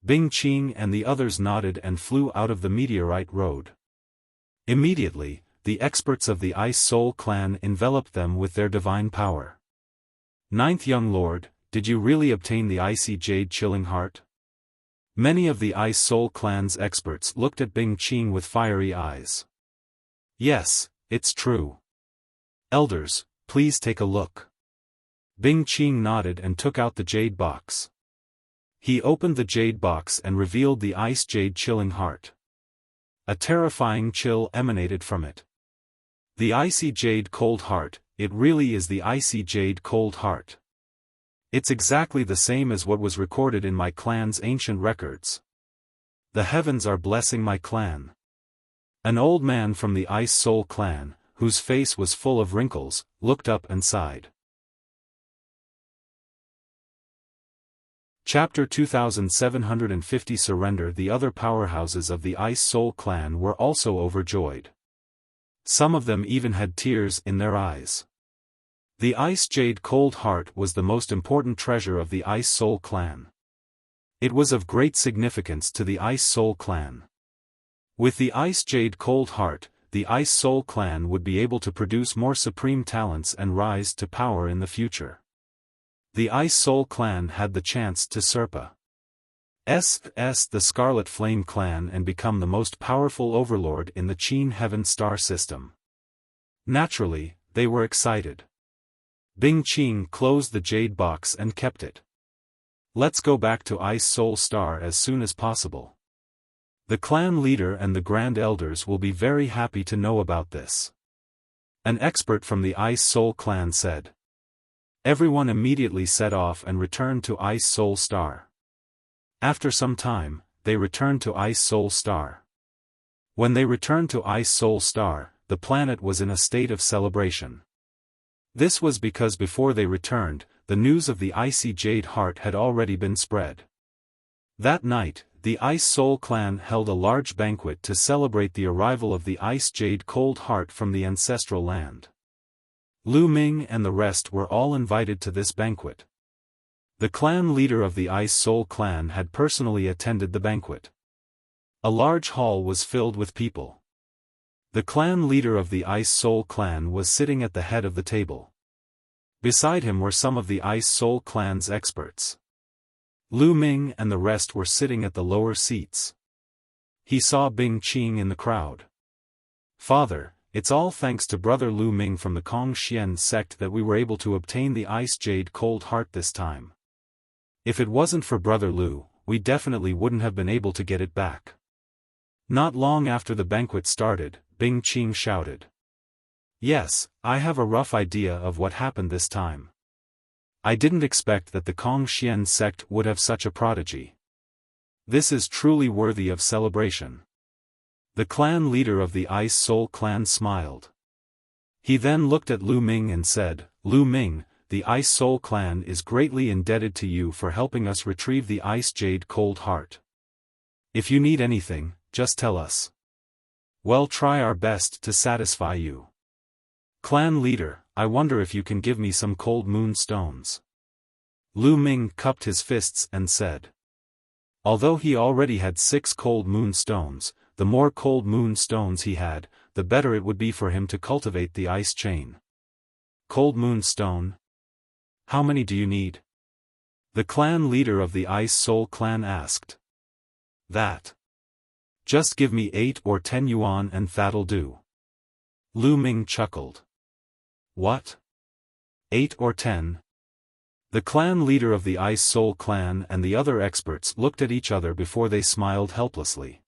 Bing Qing and the others nodded and flew out of the meteorite road. Immediately, the experts of the Ice Soul clan enveloped them with their divine power. Ninth young lord, did you really obtain the icy jade chilling heart? Many of the Ice Soul clan's experts looked at Bing Qing with fiery eyes. Yes, it's true. Elders, please take a look. Bing Qing nodded and took out the jade box. He opened the jade box and revealed the ice jade chilling heart. A terrifying chill emanated from it. The icy jade cold heart, it really is the icy jade cold heart. It's exactly the same as what was recorded in my clan's ancient records. The heavens are blessing my clan. An old man from the Ice Soul clan, whose face was full of wrinkles, looked up and sighed. Chapter 2750 Surrender. The other powerhouses of the Ice Soul clan were also overjoyed. Some of them even had tears in their eyes. The Ice Jade Cold Heart was the most important treasure of the Ice Soul clan. It was of great significance to the Ice Soul clan. With the Ice Jade Cold Heart, the Ice Soul clan would be able to produce more supreme talents and rise to power in the future. The Ice Soul clan had the chance to usurp the Scarlet Flame clan and become the most powerful overlord in the Qin Heaven Star system. Naturally, they were excited. Bing Qing closed the jade box and kept it. Let's go back to Ice Soul Star as soon as possible. The clan leader and the grand elders will be very happy to know about this. An expert from the Ice Soul clan said. Everyone immediately set off and returned to Ice Soul Star. After some time, they returned to Ice Soul Star. When they returned to Ice Soul Star, the planet was in a state of celebration. This was because before they returned, the news of the Icy Jade Heart had already been spread. That night, the Ice Soul clan held a large banquet to celebrate the arrival of the Ice Jade Cold Heart from the ancestral land. Lu Ming and the rest were all invited to this banquet. The clan leader of the Ice Soul clan had personally attended the banquet. A large hall was filled with people. The clan leader of the Ice Soul clan was sitting at the head of the table. Beside him were some of the Ice Soul clan's experts. Lu Ming and the rest were sitting at the lower seats. He saw Bing Qing in the crowd. "Father, it's all thanks to brother Lu Ming from the Kongxian sect that we were able to obtain the Ice Jade Cold Heart this time. If it wasn't for brother Lu, we definitely wouldn't have been able to get it back." Not long after the banquet started, Bing Qing shouted. "Yes, I have a rough idea of what happened this time. I didn't expect that the Kongxian sect would have such a prodigy. This is truly worthy of celebration." The clan leader of the Ice Soul clan smiled. He then looked at Lu Ming and said, "Lu Ming, the Ice Soul clan is greatly indebted to you for helping us retrieve the Ice Jade Cold Heart. If you need anything, just tell us. We'll try our best to satisfy you. Clan leader, I wonder if you can give me some cold moon stones." Lu Ming cupped his fists and said. Although he already had 6 cold moon stones, the more cold moon stones he had, the better it would be for him to cultivate the ice chain. "Cold moon stone? How many do you need?" the clan leader of the Ice Soul clan asked. "That. Just give me 8 or 10 yuan and that'll do." Lu Ming chuckled. "What? 8 or 10? The clan leader of the Ice Soul clan and the other experts looked at each other before they smiled helplessly.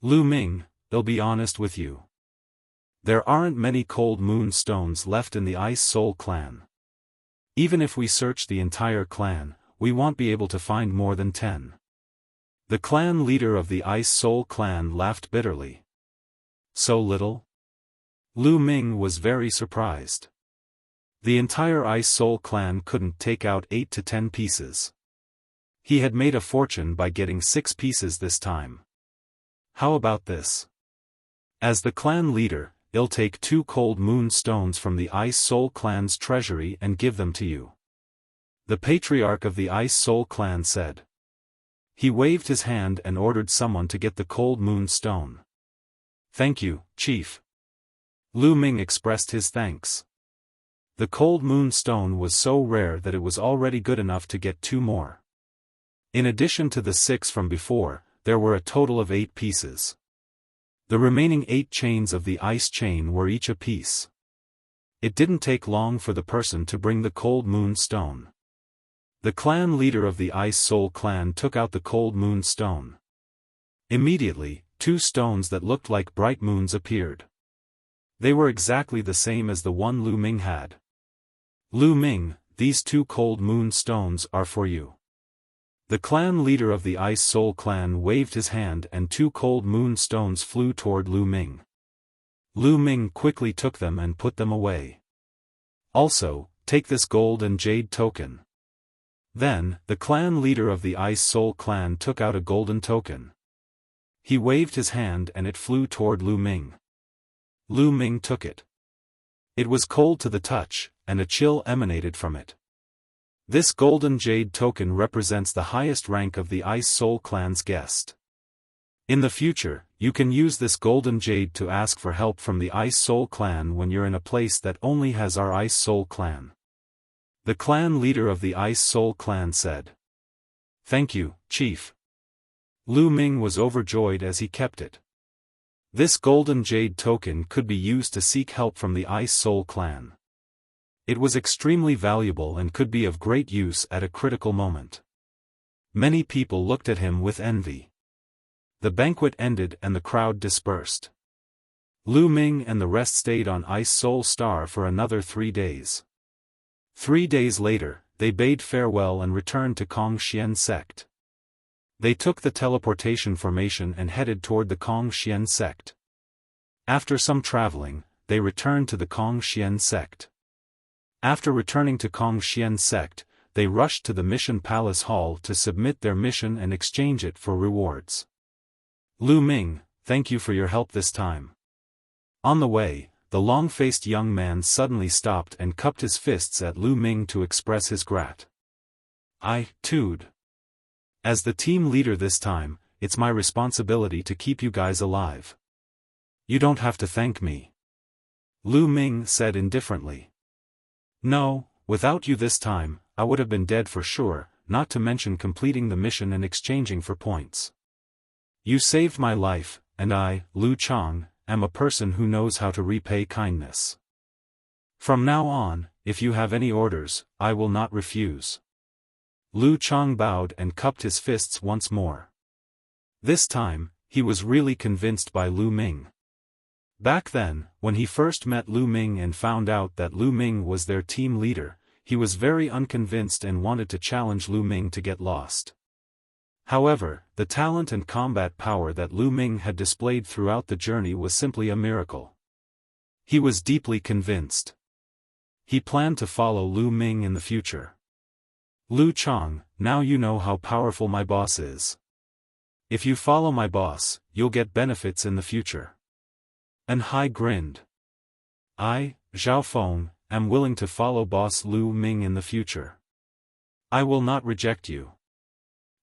"Lu Ming, I'll be honest with you. There aren't many cold moon stones left in the Ice Soul clan. Even if we search the entire clan, we won't be able to find more than 10. The clan leader of the Ice Soul clan laughed bitterly. "So little?" Lu Ming was very surprised. The entire Ice Soul clan couldn't take out 8 to 10 pieces. He had made a fortune by getting 6 pieces this time. "How about this? As the clan leader, I'll take 2 cold moon stones from the Ice Soul clan's treasury and give them to you," the patriarch of the Ice Soul clan said. He waved his hand and ordered someone to get the cold moon stone. "Thank you, Chief." Lu Ming expressed his thanks. The cold moon stone was so rare that it was already good enough to get 2 more. In addition to the 6 from before, there were a total of 8 pieces. The remaining 8 chains of the ice chain were each a piece. It didn't take long for the person to bring the cold moon stone. The clan leader of the Ice Soul clan took out the cold moon stone. Immediately, 2 stones that looked like bright moons appeared. They were exactly the same as the one Lu Ming had. "Lu Ming, these 2 cold moon stones are for you." The clan leader of the Ice Soul clan waved his hand and 2 cold moon stones flew toward Lu Ming. Lu Ming quickly took them and put them away. "Also, take this gold and jade token." Then, the clan leader of the Ice Soul clan took out a golden token. He waved his hand and it flew toward Lu Ming. Lu Ming took it. It was cold to the touch, and a chill emanated from it. This golden jade token represents the highest rank of the Ice Soul clan's guest. In the future, you can use this golden jade to ask for help from the Ice Soul clan when you're in a place that only has our Ice Soul clan. The clan leader of the Ice Soul clan said. "Thank you, Chief." Lu Ming was overjoyed as he kept it. This golden jade token could be used to seek help from the Ice Soul clan. It was extremely valuable and could be of great use at a critical moment. Many people looked at him with envy. The banquet ended and the crowd dispersed. Lu Ming and the rest stayed on Ice Soul Star for another 3 days. 3 days later, they bade farewell and returned to Kongxian sect. They took the teleportation formation and headed toward the Kongxian sect. After some traveling, they returned to the Kongxian sect. After returning to Kongxian sect, they rushed to the Mission Palace Hall to submit their mission and exchange it for rewards. Lu Ming, thank you for your help this time. On the way, the long-faced young man suddenly stopped and cupped his fists at Lu Ming to express his gratitude. As the team leader this time, it's my responsibility to keep you guys alive. You don't have to thank me. Lu Ming said indifferently. No, without you this time, I would have been dead for sure, not to mention completing the mission and exchanging for points. You saved my life, and I, Lu Chang, am a person who knows how to repay kindness. From now on, if you have any orders, I will not refuse. Lu Chang bowed and cupped his fists once more. This time, he was really convinced by Lu Ming. Back then, when he first met Lu Ming and found out that Lu Ming was their team leader, he was very unconvinced and wanted to challenge Lu Ming to get lost. However, the talent and combat power that Lu Ming had displayed throughout the journey was simply a miracle. He was deeply convinced. He planned to follow Lu Ming in the future. Lu Chang, now you know how powerful my boss is. If you follow my boss, you'll get benefits in the future. An Hai grinned. I, Xiaofan, am willing to follow boss Lu Ming in the future. I will not reject you.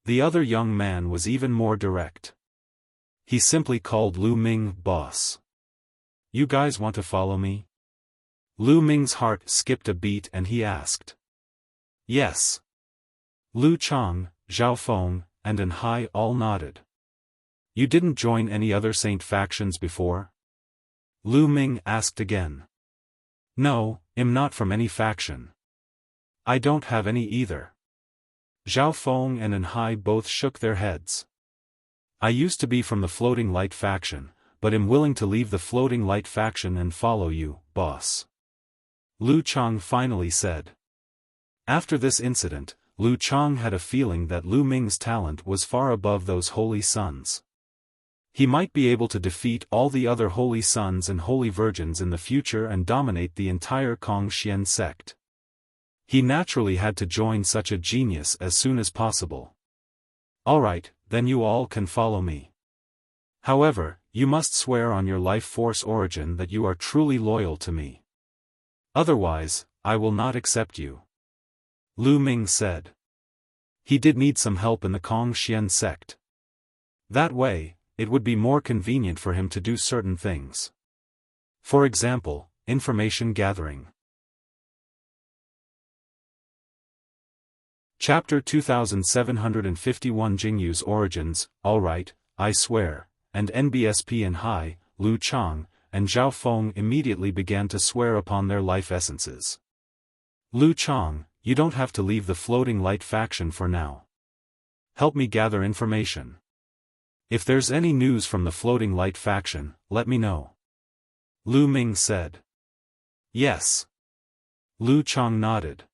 The other young man was even more direct. He simply called Lu Ming boss. You guys want to follow me? Lu Ming's heart skipped a beat and he asked. Yes. Lu Chang, Xiaofan, and An Hai all nodded. You didn't join any other saint factions before? Lu Ming asked again. No, I'm not from any faction. I don't have any either. Xiaofan and An Hai both shook their heads. I used to be from the Floating Light faction, but am willing to leave the Floating Light faction and follow you, boss. Lu Chang finally said. After this incident, Lu Chang had a feeling that Lu Ming's talent was far above those holy sons. He might be able to defeat all the other holy sons and holy virgins in the future and dominate the entire Kongxian sect. He naturally had to join such a genius as soon as possible. Alright, then you all can follow me. However, you must swear on your life force origin that you are truly loyal to me. Otherwise, I will not accept you. Lu Ming said. He did need some help in the Kongxian sect. That way, it would be more convenient for him to do certain things. For example, information gathering. Chapter 2751 Jingyu's Origins, Alright, I Swear, and NBSP and Hai, Lu Chang, and Xiaofan immediately began to swear upon their life essences. Lu Chang, you don't have to leave the Floating Light faction for now. Help me gather information. If there's any news from the Floating Light faction, let me know. Lu Ming said. Yes. Lu Chang nodded.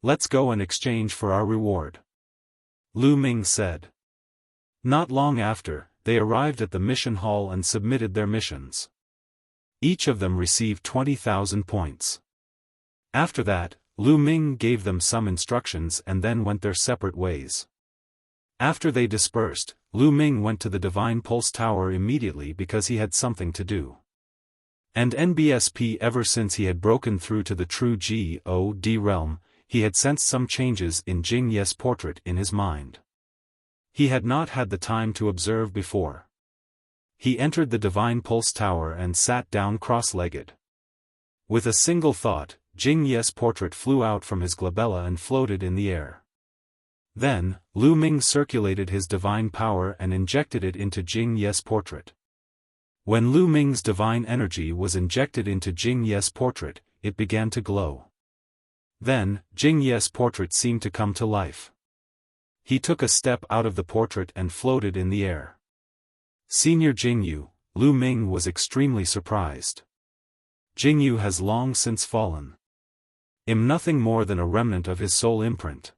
Let's go and exchange for our reward. Lu Ming said. Not long after, they arrived at the mission hall and submitted their missions. Each of them received 20,000 points. After that, Lu Ming gave them some instructions and then went their separate ways. After they dispersed, Lu Ming went to the Divine Pulse Tower immediately because he had something to do. And NBSP ever since he had broken through to the true God realm, he had sensed some changes in Jing Ye's portrait in his mind. He had not had the time to observe before. He entered the Divine Pulse Tower and sat down cross-legged. With a single thought, Jing Ye's portrait flew out from his glabella and floated in the air. Then, Lu Ming circulated his divine power and injected it into Jing Ye's portrait. When Lu Ming's divine energy was injected into Jing Ye's portrait, it began to glow. Then, Jing Ye's portrait seemed to come to life. He took a step out of the portrait and floated in the air. Senior Jingyu, Lu Ming was extremely surprised. Jingyu has long since fallen. I'm nothing more than a remnant of his soul imprint.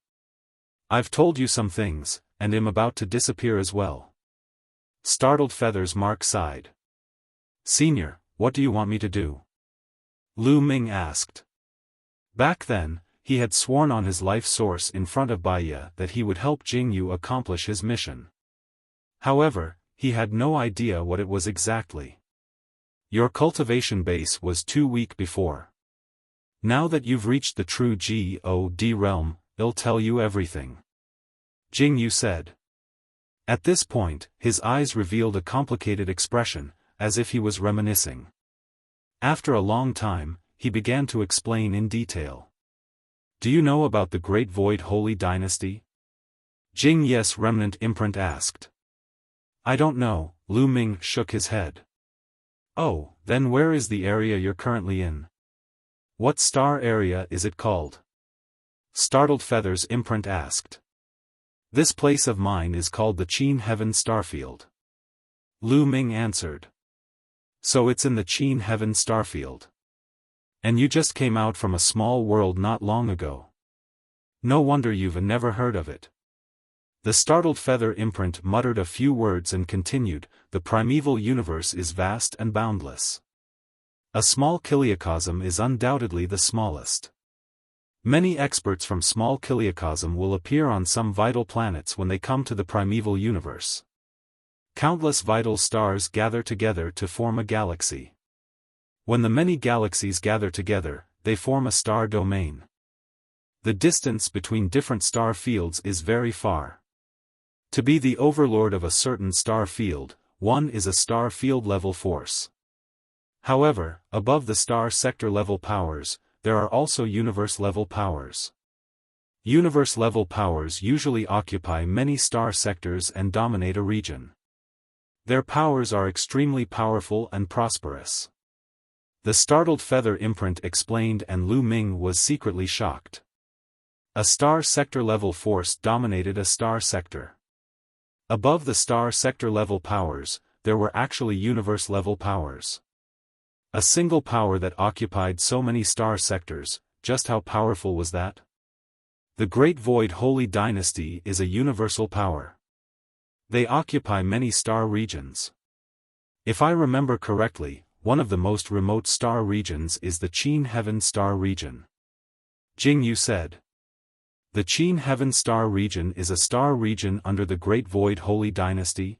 I've told you some things, and am about to disappear as well. Startled Feathers Mark sighed. Senior, what do you want me to do? Lu Ming asked. Back then, he had sworn on his life source in front of Baiya that he would help Jingyu accomplish his mission. However, he had no idea what it was exactly. Your cultivation base was too weak before. Now that you've reached the true God realm, I'll tell you everything. Jingyu said. At this point, his eyes revealed a complicated expression, as if he was reminiscing. After a long time, he began to explain in detail. Do you know about the Great Void Holy Dynasty? Jing Yes Remnant Imprint asked. I don't know, Lu Ming shook his head. Oh, then where is the area you're currently in? What star area is it called? Startled Feathers Imprint asked. This place of mine is called the Qin Heaven Starfield. Lu Ming answered. So it's in the Qin Heaven Starfield. And you just came out from a small world not long ago. No wonder you've never heard of it. The Startled Feather Imprint muttered a few words and continued, the primeval universe is vast and boundless. A small kiliacosm is undoubtedly the smallest. Many experts from small kiliacosm will appear on some vital planets when they come to the primeval universe. Countless vital stars gather together to form a galaxy. When the many galaxies gather together, they form a star domain. The distance between different star fields is very far. To be the overlord of a certain star field, one is a star field level force. However, above the star sector level powers, there are also universe level powers. Universe level powers usually occupy many star sectors and dominate a region. Their powers are extremely powerful and prosperous. The Startled Feather Imprint explained, and Lu Ming was secretly shocked. A star sector level force dominated a star sector. Above the star sector level powers, there were actually universe level powers. A single power that occupied so many star sectors, just how powerful was that? The Great Void Holy Dynasty is a universal power. They occupy many star regions. If I remember correctly, one of the most remote star regions is the Qin Heaven Star region. Jingyu said. The Qin Heaven Star region is a star region under the Great Void Holy Dynasty.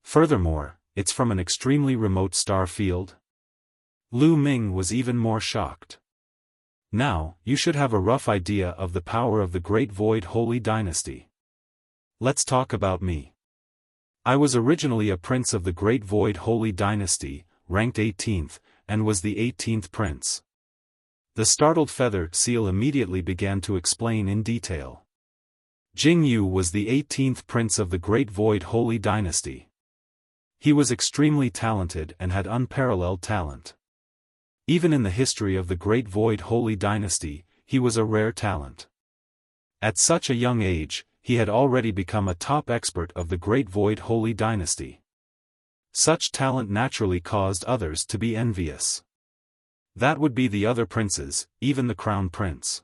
Furthermore, it's from an extremely remote star field. Lu Ming was even more shocked. Now, you should have a rough idea of the power of the Great Void Holy Dynasty. Let's talk about me. I was originally a prince of the Great Void Holy Dynasty, ranked 18th, and was the 18th prince. The Startled Feather Seal immediately began to explain in detail. Jingyu was the 18th prince of the Great Void Holy Dynasty. He was extremely talented and had unparalleled talent. Even in the history of the Great Void Holy Dynasty, he was a rare talent. At such a young age, he had already become a top expert of the Great Void Holy Dynasty. Such talent naturally caused others to be envious. That would be the other princes, even the Crown Prince.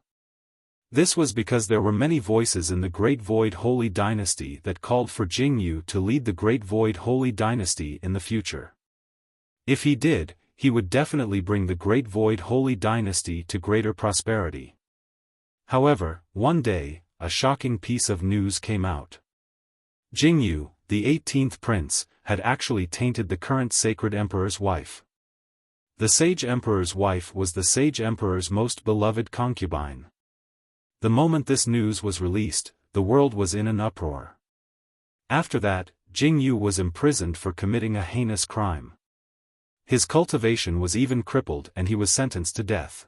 This was because there were many voices in the Great Void Holy Dynasty that called for Jingyu to lead the Great Void Holy Dynasty in the future. If he did, he would definitely bring the Great Void Holy Dynasty to greater prosperity. However, one day, a shocking piece of news came out. Jingyu, the 18th prince, had actually tainted the current Sacred Emperor's wife. The Sage Emperor's wife was the Sage Emperor's most beloved concubine. The moment this news was released, the world was in an uproar. After that, Jingyu was imprisoned for committing a heinous crime. His cultivation was even crippled and he was sentenced to death.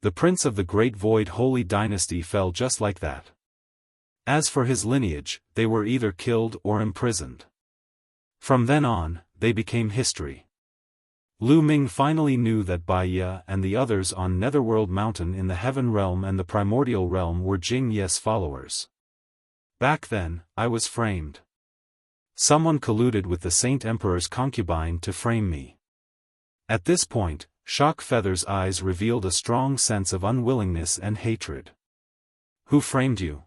The prince of the Great Void Holy Dynasty fell just like that. As for his lineage, they were either killed or imprisoned. From then on, they became history. Lu Ming finally knew that Baiya and the others on Netherworld Mountain in the Heaven Realm and the Primordial Realm were Jing Ye's followers. Back then, I was framed. Someone colluded with the Saint Emperor's concubine to frame me. At this point, Shock Feather's eyes revealed a strong sense of unwillingness and hatred. Who framed you?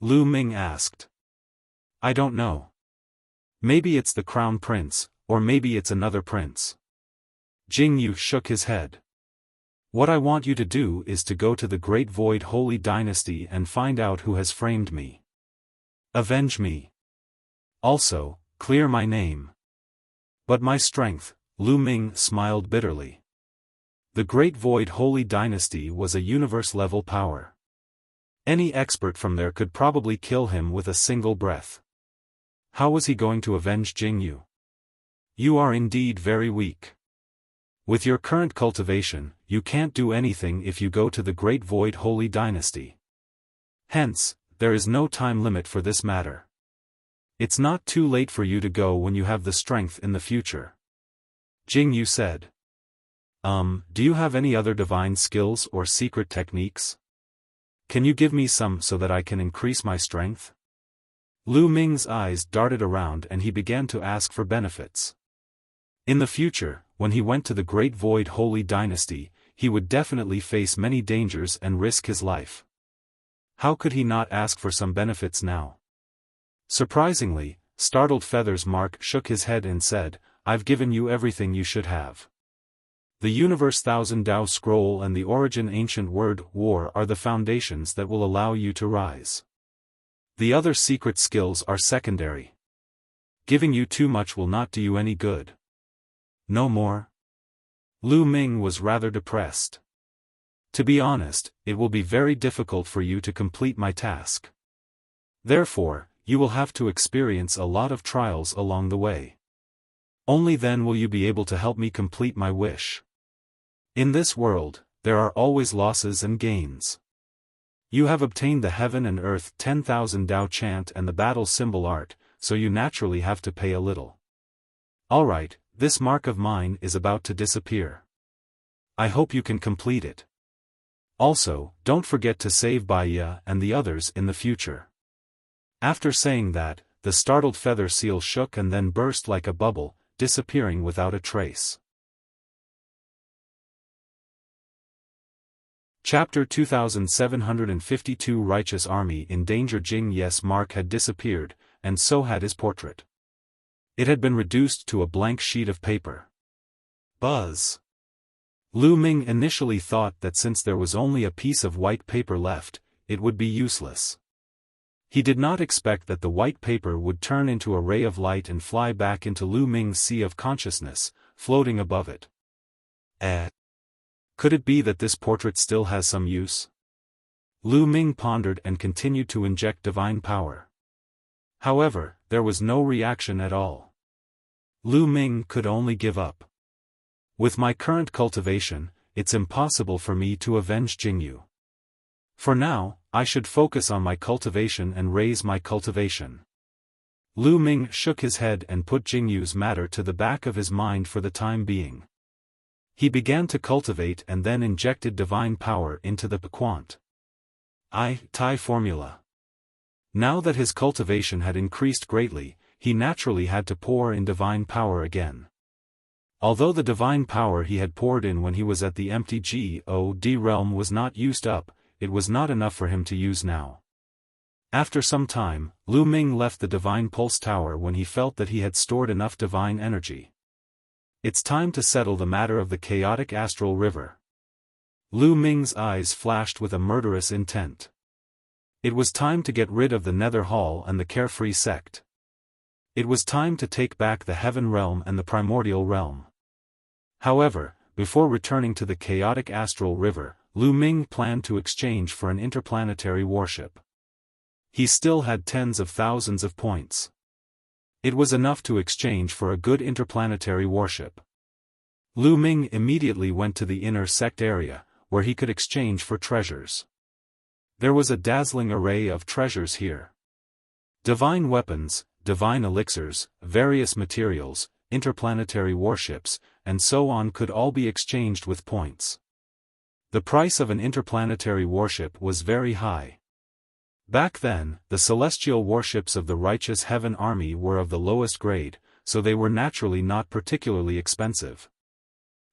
Lu Ming asked. I don't know. Maybe it's the crown prince, or maybe it's another prince. Jing Yu shook his head. What I want you to do is to go to the Great Void Holy Dynasty and find out who has framed me. Avenge me. Also, clear my name. But my strength, Lu Ming smiled bitterly. The Great Void Holy Dynasty was a universe-level power. Any expert from there could probably kill him with a single breath. How was he going to avenge Jing Yu? You are indeed very weak. With your current cultivation, you can't do anything if you go to the Great Void Holy Dynasty. Hence, there is no time limit for this matter. It's not too late for you to go when you have the strength in the future. Jing Yu said. Do you have any other divine skills or secret techniques? Can you give me some so that I can increase my strength? Lu Ming's eyes darted around and he began to ask for benefits. In the future, when he went to the Great Void Holy Dynasty, he would definitely face many dangers and risk his life. How could he not ask for some benefits now? Surprisingly, startled Feathers Mark shook his head and said, I've given you everything you should have. The Universe Thousand Dao Scroll and the Origin Ancient Word War are the foundations that will allow you to rise. The other secret skills are secondary. Giving you too much will not do you any good. No more? Lu Ming was rather depressed. To be honest, it will be very difficult for you to complete my task. Therefore, you will have to experience a lot of trials along the way. Only then will you be able to help me complete my wish. In this world, there are always losses and gains. You have obtained the Heaven and Earth 10,000 Dao chant and the battle symbol art, so you naturally have to pay a little. Alright, this mark of mine is about to disappear. I hope you can complete it. Also, don't forget to save Baiya and the others in the future. After saying that, the startled feather seal shook and then burst like a bubble, disappearing without a trace. Chapter 2752 Righteous Army in Danger. Jing Yes mark had disappeared, and so had his portrait. It had been reduced to a blank sheet of paper. Buzz. Lu Ming initially thought that since there was only a piece of white paper left, it would be useless. He did not expect that the white paper would turn into a ray of light and fly back into Lu Ming's sea of consciousness, floating above it. Could it be that this portrait still has some use? Lu Ming pondered and continued to inject divine power. However, there was no reaction at all. Lu Ming could only give up. With my current cultivation, it's impossible for me to avenge Jingyu. For now, I should focus on my cultivation and raise my cultivation. Lu Ming shook his head and put Jingyu's matter to the back of his mind for the time being. He began to cultivate and then injected divine power into the Pequant Tai formula. Now that his cultivation had increased greatly, he naturally had to pour in divine power again. Although the divine power he had poured in when he was at the empty God realm was not used up, it was not enough for him to use now. After some time, Lu Ming left the divine pulse tower when he felt that he had stored enough divine energy. It's time to settle the matter of the chaotic astral river. Lu Ming's eyes flashed with a murderous intent. It was time to get rid of the Nether Hall and the Carefree sect. It was time to take back the Heaven realm and the Primordial realm. However, before returning to the chaotic astral river, Lu Ming planned to exchange for an interplanetary warship. He still had tens of thousands of points. It was enough to exchange for a good interplanetary warship. Lu Ming immediately went to the inner sect area, where he could exchange for treasures. There was a dazzling array of treasures here. Divine weapons, divine elixirs, various materials, interplanetary warships, and so on could all be exchanged with points. The price of an interplanetary warship was very high. Back then, the celestial warships of the righteous heaven army were of the lowest grade, so they were naturally not particularly expensive.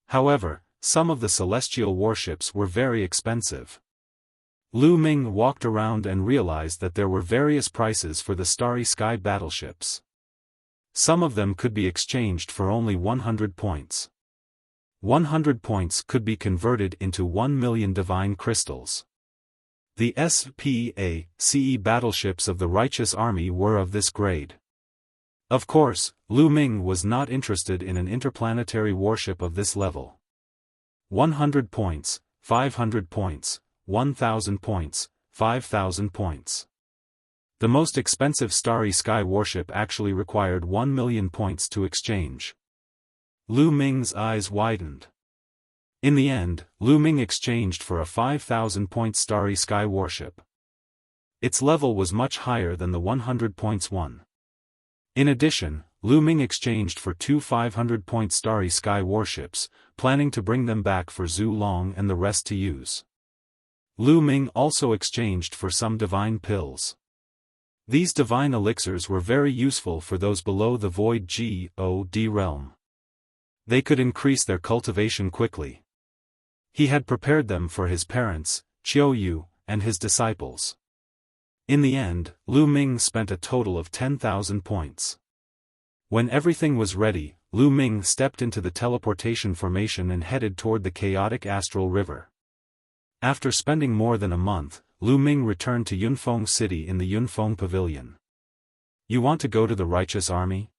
However, some of the celestial warships were very expensive. Lu Ming walked around and realized that there were various prices for the Starry Sky battleships. Some of them could be exchanged for only 100 points. 100 points could be converted into 1 million divine crystals. The SPACE battleships of the Righteous Army were of this grade. Of course, Lu Ming was not interested in an interplanetary warship of this level. 100 points, 500 points, 1,000 points, 5,000 points. The most expensive Starry Sky warship actually required 1 million points to exchange. Lu Ming's eyes widened. In the end, Lu Ming exchanged for a 5,000-point Starry Sky warship. Its level was much higher than the 100 points one. In addition, Lu Ming exchanged for 2 500-point Starry Sky warships, planning to bring them back for Zhu Long and the rest to use. Lu Ming also exchanged for some divine pills. These divine elixirs were very useful for those below the Void God realm. They could increase their cultivation quickly. He had prepared them for his parents, Qiu Yu, and his disciples. In the end, Lu Ming spent a total of 10,000 points. When everything was ready, Lu Ming stepped into the teleportation formation and headed toward the chaotic astral river. After spending more than a month, Lu Ming returned to Yunfeng City in the Yunfeng Pavilion. You want to go to the Righteous Army?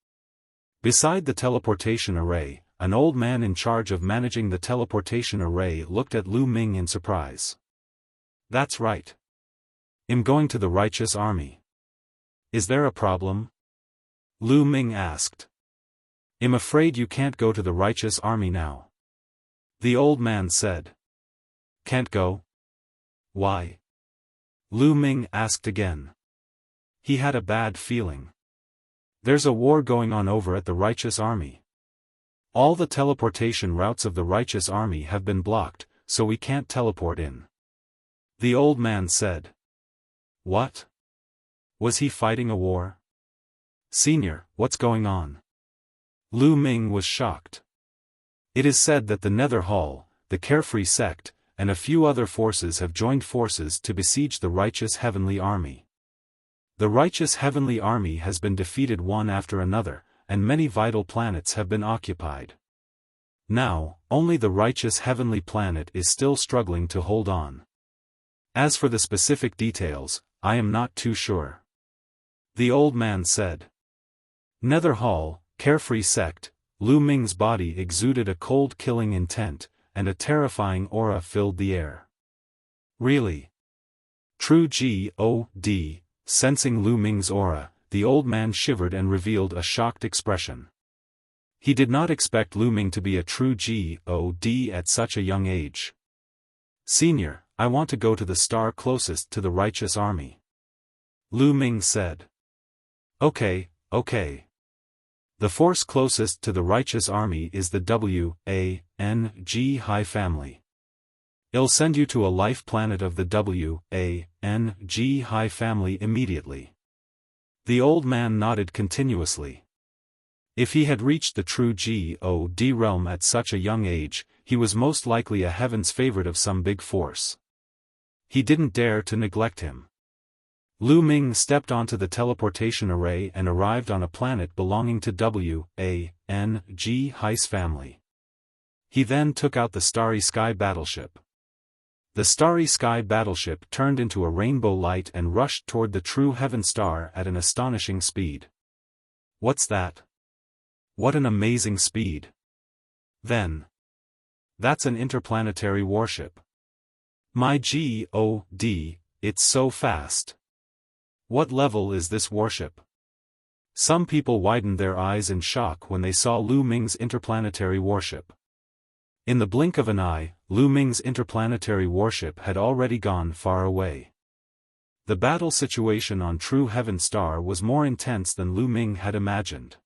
Beside the teleportation array, an old man in charge of managing the teleportation array looked at Lu Ming in surprise. That's right. I'm going to the Righteous Army. Is there a problem? Lu Ming asked. I'm afraid you can't go to the Righteous Army now. The old man said. Can't go? Why? Lu Ming asked again. He had a bad feeling. There's a war going on over at the Righteous Army. All the teleportation routes of the Righteous Army have been blocked, so we can't teleport in. The old man said. What? Was he fighting a war? Senior, what's going on? Lu Ming was shocked. It is said that the Nether Hall, the Carefree Sect, and a few other forces have joined forces to besiege the Righteous Heavenly Army. The Righteous Heavenly Army has been defeated one after another, and many vital planets have been occupied. Now, only the Righteous Heavenly Planet is still struggling to hold on. As for the specific details, I am not too sure. The old man said. Nether Hall, Carefree Sect. Lu Ming's body exuded a cold killing intent, and a terrifying aura filled the air. Really? True God, sensing Lu Ming's aura, the old man shivered and revealed a shocked expression. He did not expect Lu Ming to be a true God at such a young age. Senior, I want to go to the star closest to the Righteous Army. Lu Ming said. Okay. The force closest to the Righteous Army is the WANG High Family. I'll send you to a life planet of the WANG High Family immediately. The old man nodded continuously. If he had reached the true God realm at such a young age, he was most likely a heaven's favorite of some big force. He didn't dare to neglect him. Lu Ming stepped onto the teleportation array and arrived on a planet belonging to WANG High's family. He then took out the Starry Sky battleship. The Starry Sky battleship turned into a rainbow light and rushed toward the true heaven star at an astonishing speed. What's that? What an amazing speed. Then. That's an interplanetary warship. My God, it's so fast. What level is this warship? Some people widened their eyes in shock when they saw Lu Ming's interplanetary warship. In the blink of an eye, Lu Ming's interplanetary warship had already gone far away. The battle situation on True Heaven Star was more intense than Lu Ming had imagined.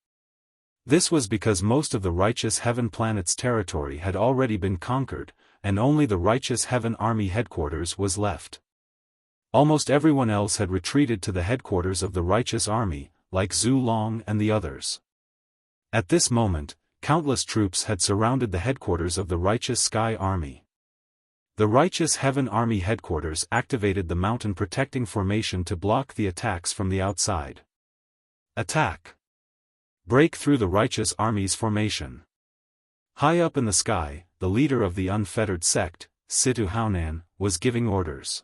This was because most of the Righteous Heaven planet's territory had already been conquered, and only the Righteous Heaven Army headquarters was left. Almost everyone else had retreated to the headquarters of the Righteous Army, like Zhu Long and the others. At this moment, countless troops had surrounded the headquarters of the Righteous Sky Army. The Righteous Heaven Army headquarters activated the mountain protecting formation to block the attacks from the outside. Attack! Break through the Righteous Army's formation. High up in the sky, the leader of the unfettered sect, Xiaofan, was giving orders.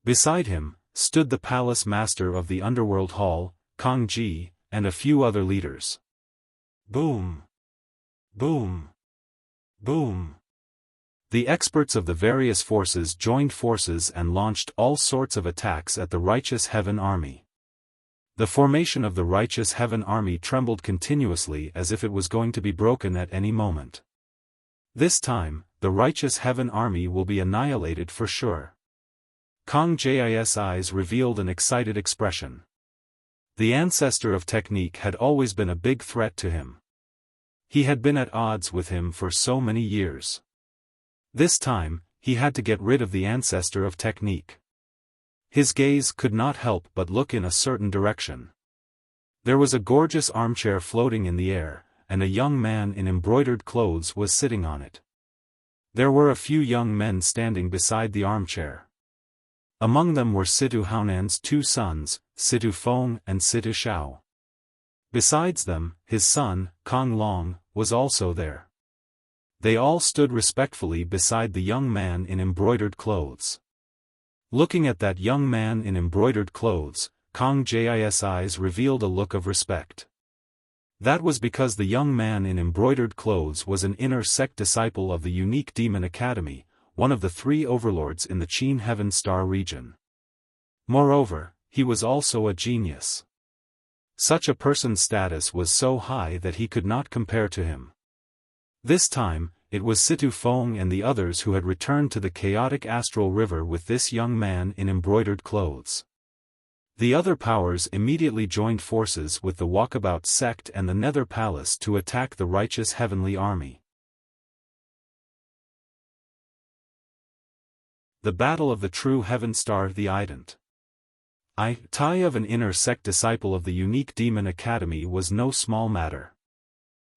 Beside him, stood the palace master of the underworld hall, Kong Ji, and a few other leaders. Boom! Boom! Boom! The experts of the various forces joined forces and launched all sorts of attacks at the Righteous Heaven Army. The formation of the Righteous Heaven Army trembled continuously as if it was going to be broken at any moment. This time, the Righteous Heaven Army will be annihilated for sure. Kong Ji's eyes revealed an excited expression. The ancestor of technique had always been a big threat to him. He had been at odds with him for so many years. This time, he had to get rid of the ancestor of technique. His gaze could not help but look in a certain direction. There was a gorgeous armchair floating in the air, and a young man in embroidered clothes was sitting on it. There were a few young men standing beside the armchair. Among them were Xiaofan's two sons, Xiaofan and Xiao. Besides them, his son, Kong Long, was also there. They all stood respectfully beside the young man in embroidered clothes. Looking at that young man in embroidered clothes, Kong Ji's eyes revealed a look of respect. That was because the young man in embroidered clothes was an inner sect disciple of the unique Demon Academy, one of the 3 overlords in the Qin Heaven Star region. Moreover, he was also a genius. Such a person's status was so high that he could not compare to him. This time, it was Xiaofan and the others who had returned to the chaotic astral river with this young man in embroidered clothes. The other powers immediately joined forces with the Walkabout sect and the Nether Palace to attack the Righteous Heavenly Army. The Battle of the True Heaven Star. The ident. Tai of an inner sect disciple of the unique Demon Academy was no small matter.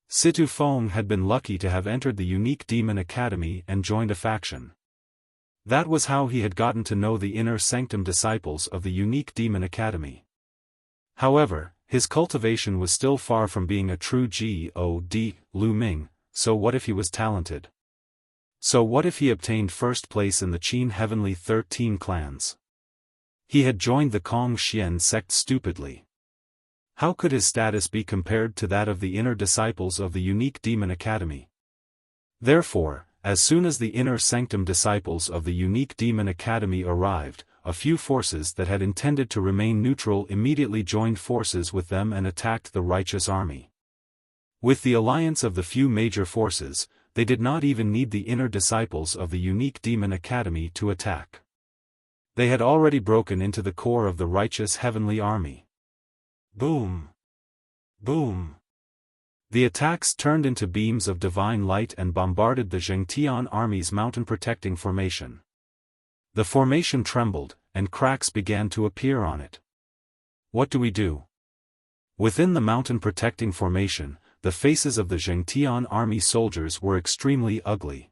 Xiaofan had been lucky to have entered the unique Demon Academy and joined a faction. That was how he had gotten to know the inner sanctum disciples of the unique Demon Academy. However, his cultivation was still far from being a true God Lu Ming, so what if he was talented? So what if he obtained first place in the Qin Heavenly 13 clans? He had joined the Kong Xian sect stupidly. How could his status be compared to that of the inner disciples of the unique Demon Academy? Therefore, as soon as the inner sanctum disciples of the unique Demon Academy arrived, a few forces that had intended to remain neutral immediately joined forces with them and attacked the Righteous Army. With the alliance of the few major forces, they did not even need the inner disciples of the unique Demon Academy to attack. They had already broken into the core of the Righteous Heavenly Army. Boom! Boom! The attacks turned into beams of divine light and bombarded the Zhengtian army's mountain protecting formation. The formation trembled, and cracks began to appear on it. What do we do? Within the mountain protecting formation, the faces of the Zhengtian army soldiers were extremely ugly.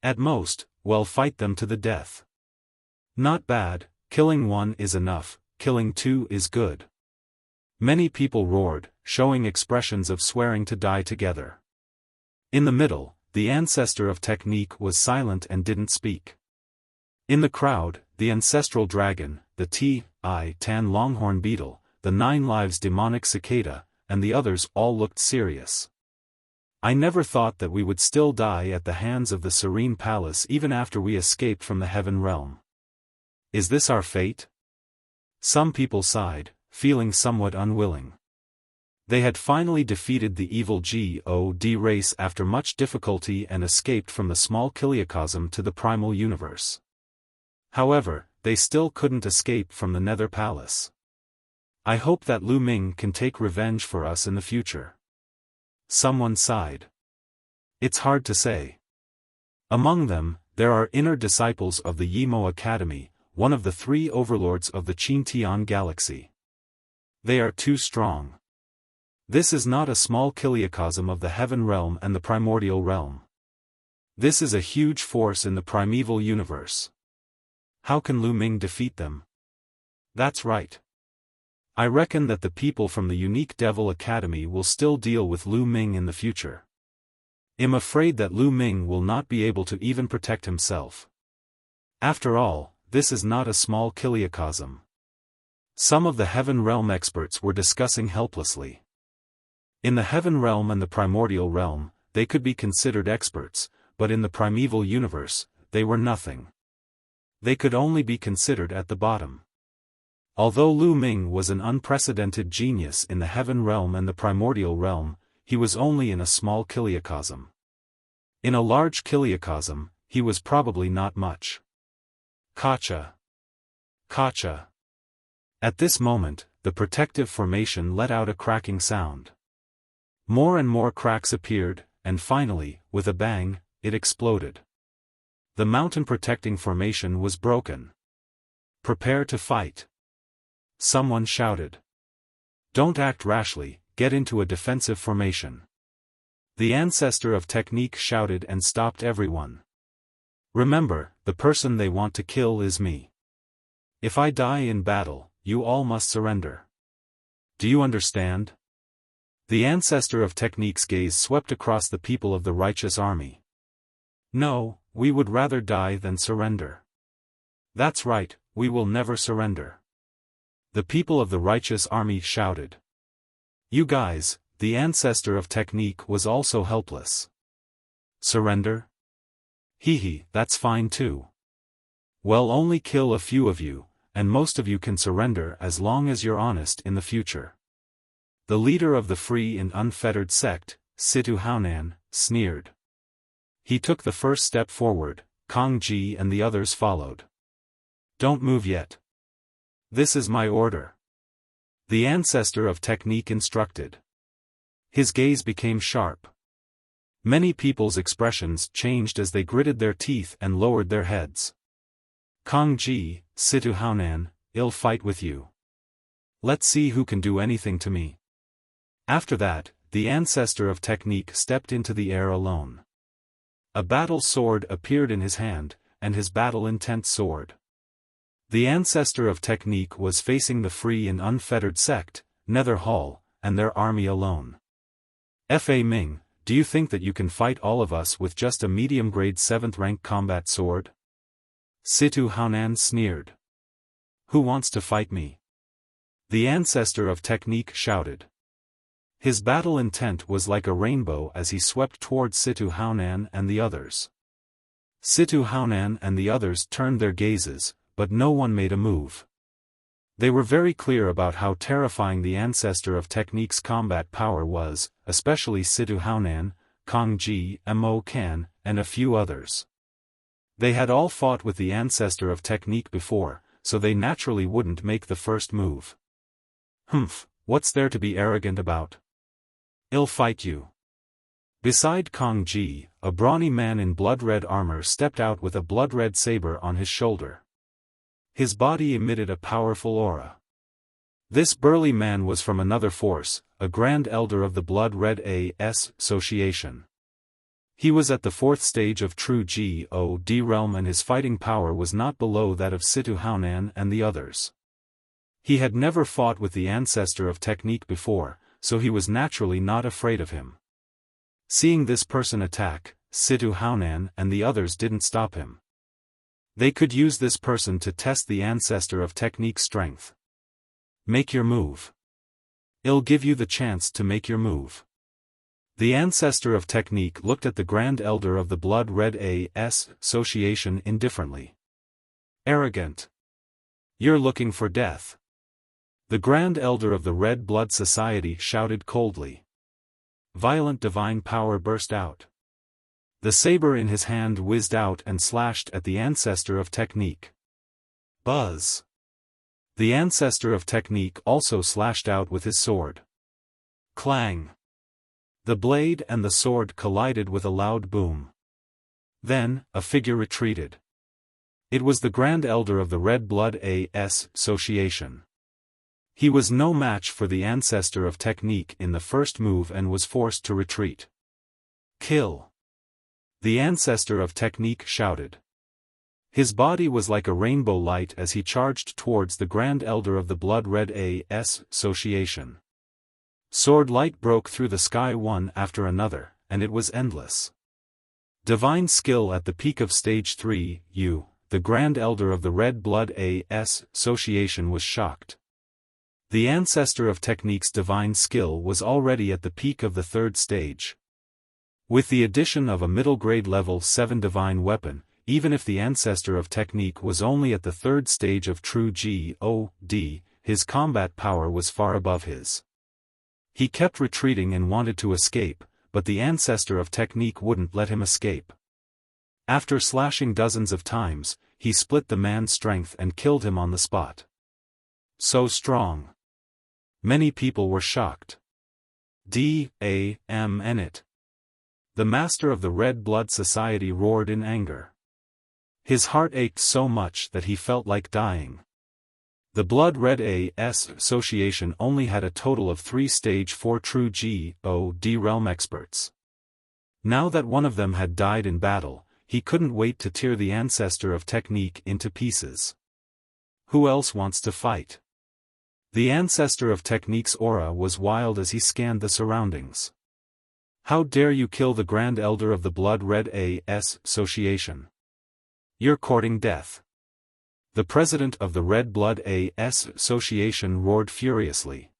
At most, well, fight them to the death. Not bad, killing one is enough, killing two is good. Many people roared, showing expressions of swearing to die together. In the middle, the ancestor of technique was silent and didn't speak. In the crowd, the ancestral dragon, the Tan longhorn beetle, the 9 lives demonic cicada, and the others all looked serious. I never thought that we would still die at the hands of the Serene Palace even after we escaped from the Heaven Realm. Is this our fate? Some people sighed, feeling somewhat unwilling. They had finally defeated the evil God race after much difficulty and escaped from the small kiliocosm to the primal universe. However, they still couldn't escape from the Nether Palace. I hope that Lu Ming can take revenge for us in the future. Someone sighed. It's hard to say. Among them, there are inner disciples of the Yimo Academy, one of the 3 overlords of the Qintian galaxy. They are too strong. This is not a small kiliocosm of the Heaven Realm and the Primordial Realm. This is a huge force in the primeval universe. How can Lu Ming defeat them? That's right. I reckon that the people from the Unique Devil Academy will still deal with Lu Ming in the future. I'm afraid that Lu Ming will not be able to even protect himself. After all, this is not a small kiliocosm. Some of the Heaven Realm experts were discussing helplessly. In the Heaven Realm and the Primordial Realm, they could be considered experts, but in the primeval universe, they were nothing. They could only be considered at the bottom. Although Lu Ming was an unprecedented genius in the Heaven Realm and the Primordial Realm, he was only in a small kiliocosm. In a large kiliocosm, he was probably not much. Kacha. Kacha. At this moment, the protective formation let out a cracking sound. More and more cracks appeared, and finally, with a bang, it exploded. The mountain protecting formation was broken. Prepare to fight. Someone shouted. Don't act rashly, get into a defensive formation. The ancestor of technique shouted and stopped everyone. Remember, the person they want to kill is me. If I die in battle, you all must surrender. Do you understand? The ancestor of technique's gaze swept across the people of the righteous army. No, we would rather die than surrender. That's right, we will never surrender. The people of the righteous army shouted. You guys, the ancestor of technique was also helpless. Surrender? Hee, that's fine too. Well, only kill a few of you, and most of you can surrender as long as you're honest in the future. The leader of the free and unfettered sect, Situ Haonan, sneered. He took the first step forward, Kong Ji and the others followed. Don't move yet. This is my order. The ancestor of technique instructed. His gaze became sharp. Many people's expressions changed as they gritted their teeth and lowered their heads. Kong Ji, Situ Haonan, I'll fight with you. Let's see who can do anything to me. After that, the ancestor of technique stepped into the air alone. A battle sword appeared in his hand, and his battle-intent sword. The ancestor of technique was facing the free and unfettered sect, Nether Hall, and their army alone. Fa Ming, do you think that you can fight all of us with just a medium-grade 7th-rank combat sword? Situ Haonan sneered. Who wants to fight me? The ancestor of technique shouted. His battle intent was like a rainbow as he swept towards Situ Haonan and the others. Situ Haonan and the others turned their gazes, but no one made a move. They were very clear about how terrifying the ancestor of technique's combat power was, especially Situ Haonan, Kong Ji, Mo Kan, and a few others. They had all fought with the ancestor of technique before, so they naturally wouldn't make the first move. Humph, what's there to be arrogant about? I'll fight you. Beside Kong Ji, a brawny man in blood-red armor stepped out with a blood-red saber on his shoulder. His body emitted a powerful aura. This burly man was from another force, a Grand Elder of the Blood-Red Association. He was at the 4th stage of True God Realm and his fighting power was not below that of Situ Haonan and the others. He had never fought with the ancestor of technique before, so he was naturally not afraid of him. Seeing this person attack, Situ Haonan and the others didn't stop him. They could use this person to test the ancestor of technique's strength. Make your move. I'll give you the chance to make your move. The ancestor of technique looked at the Grand Elder of the Blood-Red Association indifferently. Arrogant. You're looking for death. The Grand Elder of the Red Blood Society shouted coldly. Violent divine power burst out. The saber in his hand whizzed out and slashed at the ancestor of technique. Buzz. The ancestor of technique also slashed out with his sword. Clang. The blade and the sword collided with a loud boom. Then, a figure retreated. It was the Grand Elder of the Red Blood Association. He was no match for the ancestor of technique in the first move and was forced to retreat. Kill. The ancestor of technique shouted. His body was like a rainbow light as he charged towards the Grand Elder of the Blood-Red Association. Sword light broke through the sky one after another, and it was endless. Divine skill at the peak of Stage 3, the Grand Elder of the Red Blood Association was shocked. The ancestor of technique's divine skill was already at the peak of the third stage. With the addition of a middle-grade level 7 divine weapon, even if the ancestor of technique was only at the third stage of true God, his combat power was far above his. He kept retreating and wanted to escape, but the ancestor of technique wouldn't let him escape. After slashing dozens of times, he split the man's strength and killed him on the spot. So strong. Many people were shocked. It. The master of the Red Blood Society roared in anger. His heart ached so much that he felt like dying. The Blood-Red Association only had a total of 3 Stage 4 true God realm experts. Now that one of them had died in battle, he couldn't wait to tear the ancestor of technique into pieces. Who else wants to fight? The ancestor of technique's aura was wild as he scanned the surroundings. How dare you kill the Grand Elder of the Blood-Red Association? You're courting death. The president of the Red Blood Association roared furiously.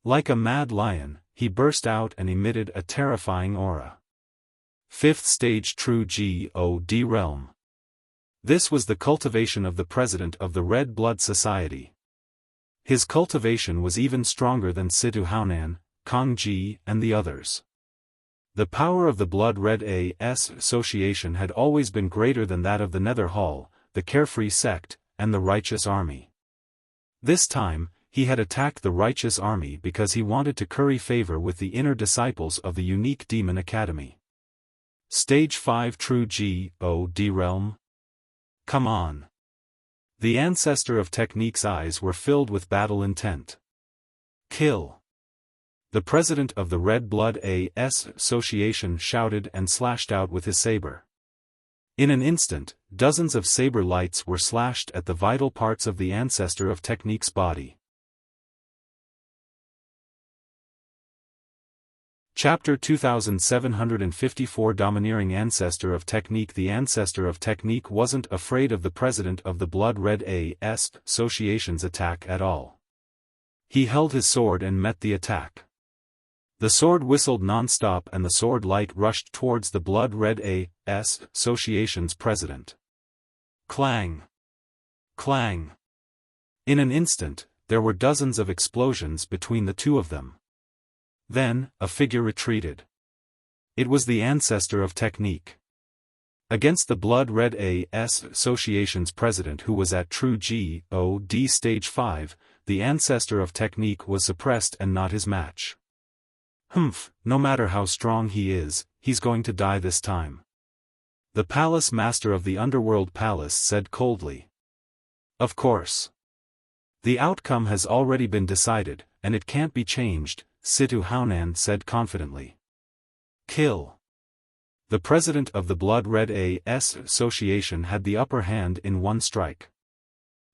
Like a mad lion, he burst out and emitted a terrifying aura. 5th stage true God realm. This was the cultivation of the president of the Red Blood Society. His cultivation was even stronger than Xiaofan, Kongji, and the others. The power of the Blood-Red Association had always been greater than that of the Nether Hall, the Carefree Sect, and the Righteous Army. This time, he had attacked the Righteous Army because he wanted to curry favor with the inner disciples of the unique Demon Academy. Stage 5 True God Realm? Come on. The ancestor of technique's eyes were filled with battle intent. Kill. The president of the Red Blood Association shouted and slashed out with his saber. In an instant, dozens of saber lights were slashed at the vital parts of the ancestor of technique's body. Chapter 2754 Domineering Ancestor of Technique. The ancestor of technique wasn't afraid of the president of the Blood-Red Association's attack at all. He held his sword and met the attack. The sword whistled non-stop and the sword light rushed towards the Blood-Red Association's president. Clang! Clang! In an instant, there were dozens of explosions between the two of them. Then, a figure retreated. It was the ancestor of technique. Against the Blood-Red Association's president who was at true God Stage 5, the ancestor of technique was suppressed and not his match. No matter how strong he is, he's going to die this time. The palace master of the Underworld Palace said coldly. Of course. The outcome has already been decided, and it can't be changed, Xiaofan said confidently. Kill. The president of the Blood-Red Association had the upper hand in one strike.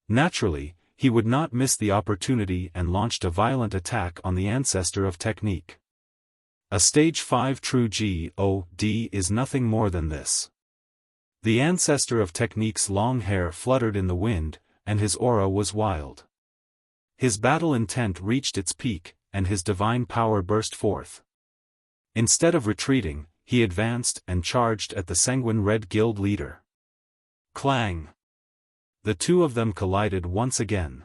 Naturally, he would not miss the opportunity and launched a violent attack on the ancestor of technique. A Stage 5 true God is nothing more than this. The ancestor of technique's long hair fluttered in the wind, and his aura was wild. His battle intent reached its peak, and his divine power burst forth. Instead of retreating, he advanced and charged at the Sanguine Red Guild leader. Clang! The two of them collided once again.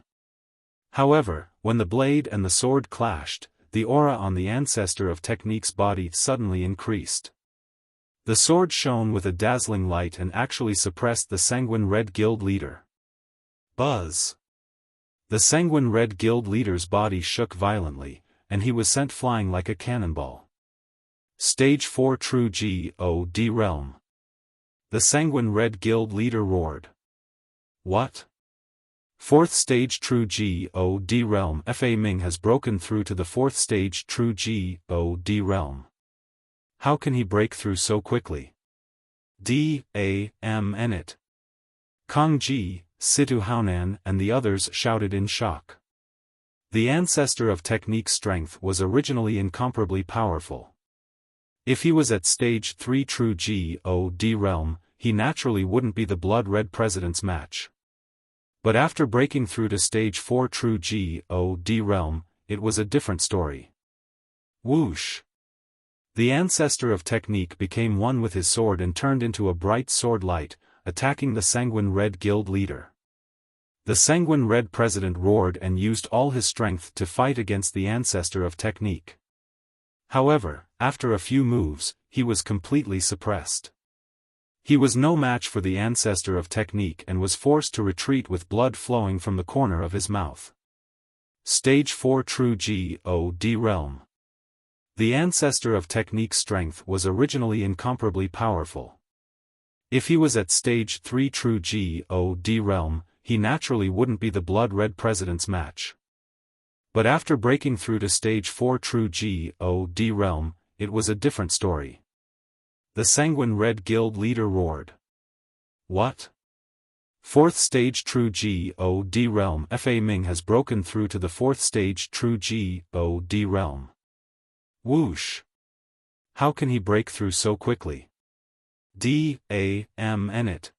However, when the blade and the sword clashed, the aura on the ancestor of technique's body suddenly increased. The sword shone with a dazzling light and actually suppressed the Sanguine Red Guild leader. Buzz! The Sanguine Red Guild leader's body shook violently, and he was sent flying like a cannonball. Stage 4 True God Realm. The Sanguine Red Guild leader roared. What? 4th stage True God Realm. Fa Ming has broken through to the 4th stage True God Realm. How can he break through so quickly? D.A.M. it. Kang Ji, Situ Haonan and the others shouted in shock. The ancestor of technique strength was originally incomparably powerful. If he was at stage 3 true God realm, he naturally wouldn't be the blood-red president's match. But after breaking through to stage 4 true God realm, it was a different story. Whoosh! The ancestor of technique became one with his sword and turned into a bright sword light, attacking the Sanguine Red Guild leader. The Sanguine Red president roared and used all his strength to fight against the ancestor of technique. However, after a few moves, he was completely suppressed. He was no match for the ancestor of technique and was forced to retreat with blood flowing from the corner of his mouth. Stage 4 true God realm. The ancestor of technique's strength was originally incomparably powerful. If he was at stage 3 true God realm, he naturally wouldn't be the blood-red president's match. But after breaking through to stage 4 true God realm, it was a different story. The Sanguine Red Guild leader roared. What? 4th stage true God realm. Fa Ming has broken through to the 4th stage true God realm. Whoosh! How can he break through so quickly? D.A.M. it.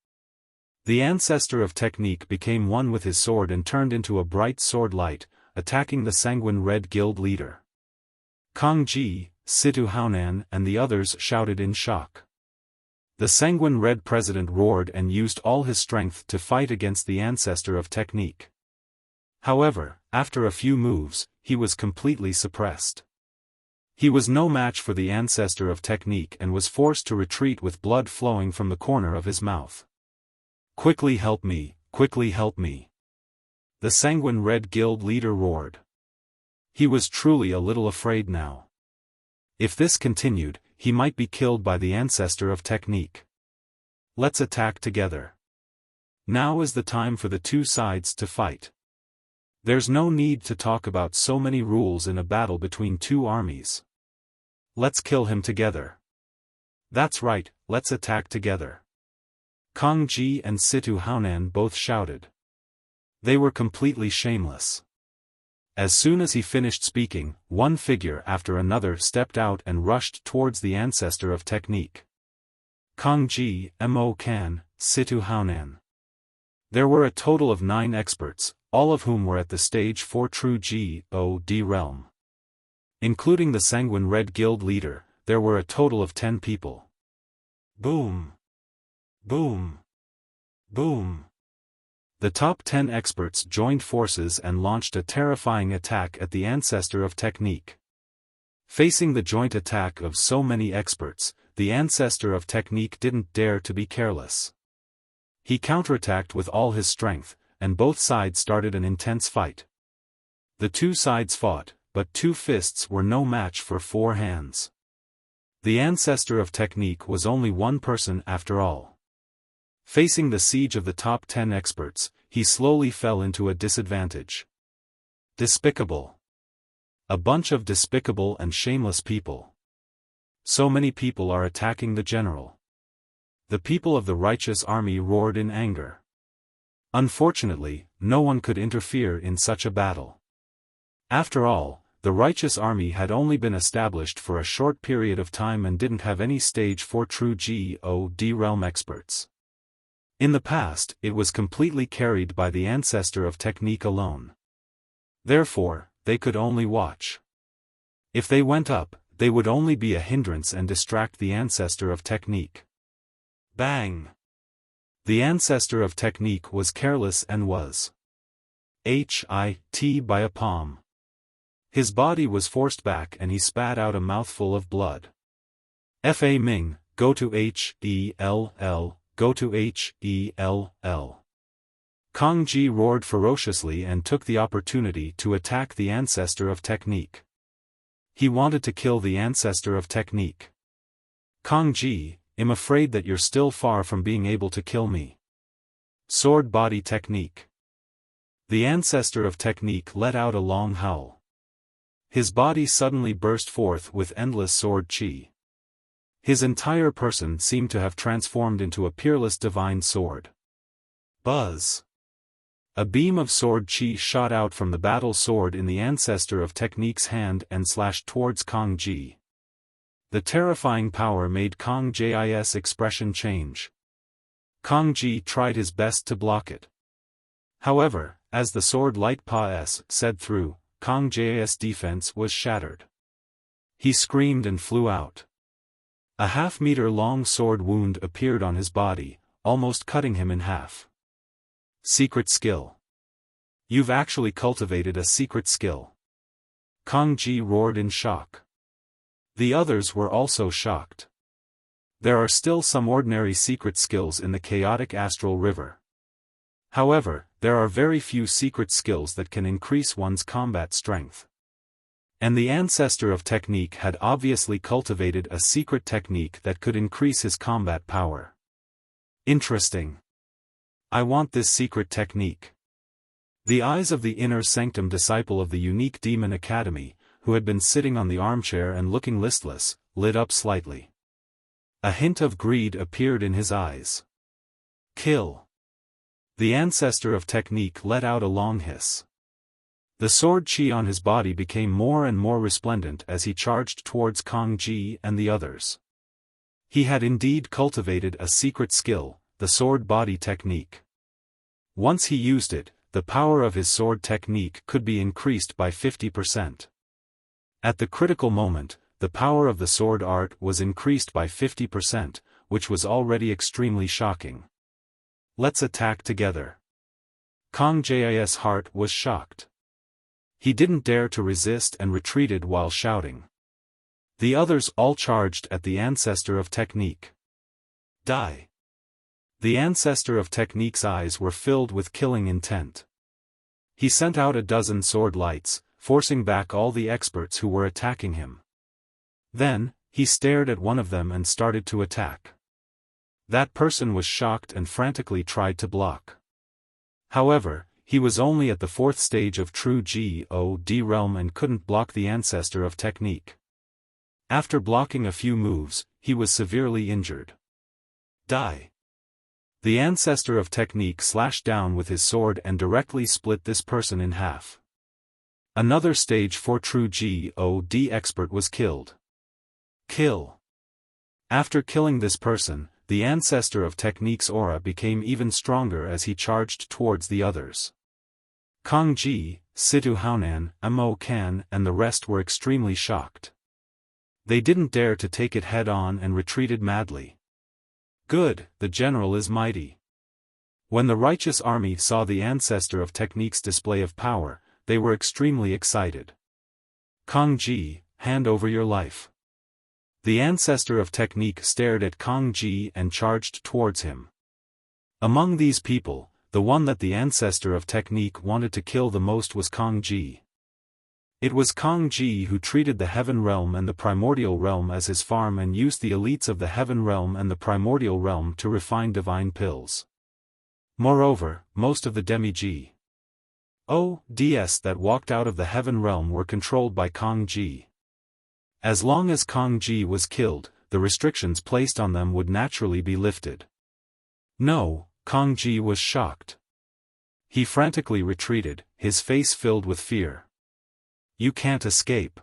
The ancestor of technique became one with his sword and turned into a bright sword light, attacking the Sanguine Red Guild leader. Kang Ji, Situ Haonan and the others shouted in shock. The Sanguine Red president roared and used all his strength to fight against the ancestor of technique. However, after a few moves, he was completely suppressed. He was no match for the ancestor of technique and was forced to retreat with blood flowing from the corner of his mouth. Quickly help me, quickly help me! The Sanguine Red Guild leader roared. He was truly a little afraid now. If this continued, he might be killed by the ancestor of technique. Let's attack together. Now is the time for the two sides to fight. There's no need to talk about so many rules in a battle between two armies. Let's kill him together. That's right, let's attack together. Kang Ji and Situ Haonan both shouted. They were completely shameless. As soon as he finished speaking, one figure after another stepped out and rushed towards the ancestor of technique. Kang Ji, Mo Kan, Situ Haonan. There were a total of 9 experts, all of whom were at the stage 4 true God realm. Including the Sanguine Red Guild leader, there were a total of 10 people. Boom! Boom! Boom! The top 10 experts joined forces and launched a terrifying attack at the ancestor of technique. Facing the joint attack of so many experts, the ancestor of technique didn't dare to be careless. He counterattacked with all his strength, and both sides started an intense fight. The two sides fought, but 2 fists were no match for 4 hands. The ancestor of technique was only one person after all. Facing the siege of the top 10 experts, he slowly fell into a disadvantage. Despicable. A bunch of despicable and shameless people. So many people are attacking the general. The people of the righteous army roared in anger. Unfortunately, no one could interfere in such a battle. After all, the righteous army had only been established for a short period of time and didn't have any stage 4 true God realm experts. In the past, it was completely carried by the ancestor of technique alone. Therefore, they could only watch. If they went up, they would only be a hindrance and distract the ancestor of technique. Bang! The ancestor of technique was careless and was hit by a palm. His body was forced back and he spat out a mouthful of blood. Fa Ming, go to Hell. Go to Hell. Kang Ji roared ferociously and took the opportunity to attack the ancestor of technique. He wanted to kill the ancestor of technique. Kang Ji, I'm afraid that you're still far from being able to kill me. Sword body technique. The ancestor of technique let out a long howl. His body suddenly burst forth with endless sword chi. His entire person seemed to have transformed into a peerless divine sword. Buzz! A beam of sword chi shot out from the battle sword in the ancestor of Technique's hand and slashed towards Kong Ji. The terrifying power made Kong Ji's expression change. Kong Ji tried his best to block it. However, as the sword light pa-s said through, Kong Ji's defense was shattered. He screamed and flew out. A half-meter-long sword wound appeared on his body, almost cutting him in half. Secret skill. You've actually cultivated a secret skill. Kong Ji roared in shock. The others were also shocked. There are still some ordinary secret skills in the chaotic astral river. However, there are very few secret skills that can increase one's combat strength. And the ancestor of Technique had obviously cultivated a secret technique that could increase his combat power. Interesting. I want this secret technique. The eyes of the inner sanctum disciple of the unique demon academy, who had been sitting on the armchair and looking listless, lit up slightly. A hint of greed appeared in his eyes. Kill. The ancestor of Technique let out a long hiss. The sword chi on his body became more and more resplendent as he charged towards Kong Ji and the others. He had indeed cultivated a secret skill, the sword body technique. Once he used it, the power of his sword technique could be increased by 50%. At the critical moment, the power of the sword art was increased by 50%, which was already extremely shocking. Let's attack together. Kong Ji's heart was shocked. He didn't dare to resist and retreated while shouting. The others all charged at the ancestor of Technique. Die! The ancestor of Technique's eyes were filled with killing intent. He sent out a dozen sword lights, forcing back all the experts who were attacking him. Then, he stared at one of them and started to attack. That person was shocked and frantically tried to block. However, he was only at the 4th stage of true God realm and couldn't block the ancestor of Technique. After blocking a few moves, he was severely injured. Die! The ancestor of Technique slashed down with his sword and directly split this person in half. Another stage 4 true God expert was killed. Kill! After killing this person, the ancestor of Technique's aura became even stronger as he charged towards the others. Kong Ji, Situ Haonan, Amo Kan and the rest were extremely shocked. They didn't dare to take it head-on and retreated madly. Good, the general is mighty. When the righteous army saw the ancestor of Technique's display of power, they were extremely excited. Kong Ji, hand over your life. The ancestor of Technique stared at Kong Ji and charged towards him. Among these people, the one that the ancestor of Technique wanted to kill the most was Kong Ji. It was Kong Ji who treated the Heaven Realm and the Primordial Realm as his farm and used the elites of the Heaven Realm and the Primordial Realm to refine divine pills. Moreover, most of the demi-G ODS that walked out of the Heaven Realm were controlled by Kong Ji. As long as Kong Ji was killed, the restrictions placed on them would naturally be lifted. No, Kong Ji was shocked. He frantically retreated, his face filled with fear. You can't escape.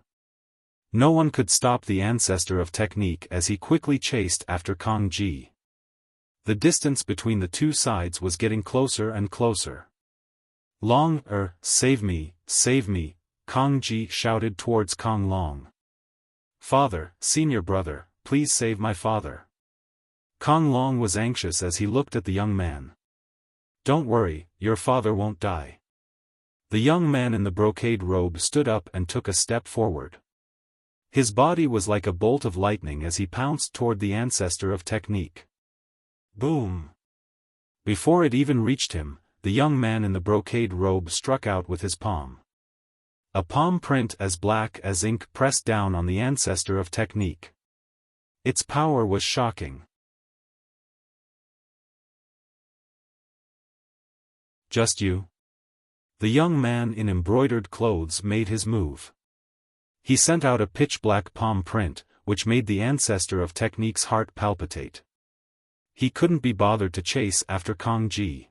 No one could stop the ancestor of Technique as he quickly chased after Kong Ji. The distance between the two sides was getting closer and closer. Save me, Kong Ji shouted towards Kong Long. Father, senior brother, please save my father. Kong Long was anxious as he looked at the young man. Don't worry, your father won't die. The young man in the brocade robe stood up and took a step forward. His body was like a bolt of lightning as he pounced toward the ancestor of Technique. Boom! Before it even reached him, the young man in the brocade robe struck out with his palm. A palm print as black as ink pressed down on the ancestor of Technique. Its power was shocking. Just you? The young man in embroidered clothes made his move. He sent out a pitch-black palm print, which made the ancestor of technique's heart palpitate. He couldn't be bothered to chase after Kong Ji.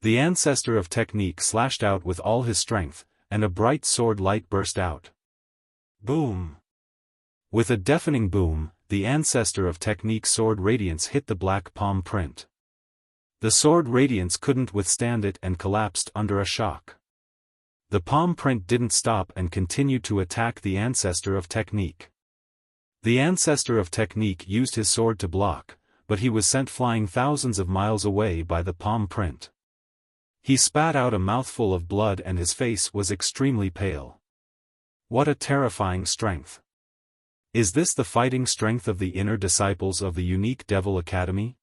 The ancestor of technique slashed out with all his strength, and a bright sword light burst out. Boom! With a deafening boom, the ancestor of technique's sword radiance hit the black palm print. The sword radiance couldn't withstand it and collapsed under a shock. The palm print didn't stop and continued to attack the ancestor of technique. The ancestor of technique used his sword to block, but he was sent flying thousands of miles away by the palm print. He spat out a mouthful of blood and his face was extremely pale. What a terrifying strength! Is this the fighting strength of the inner disciples of the unique Devil Academy?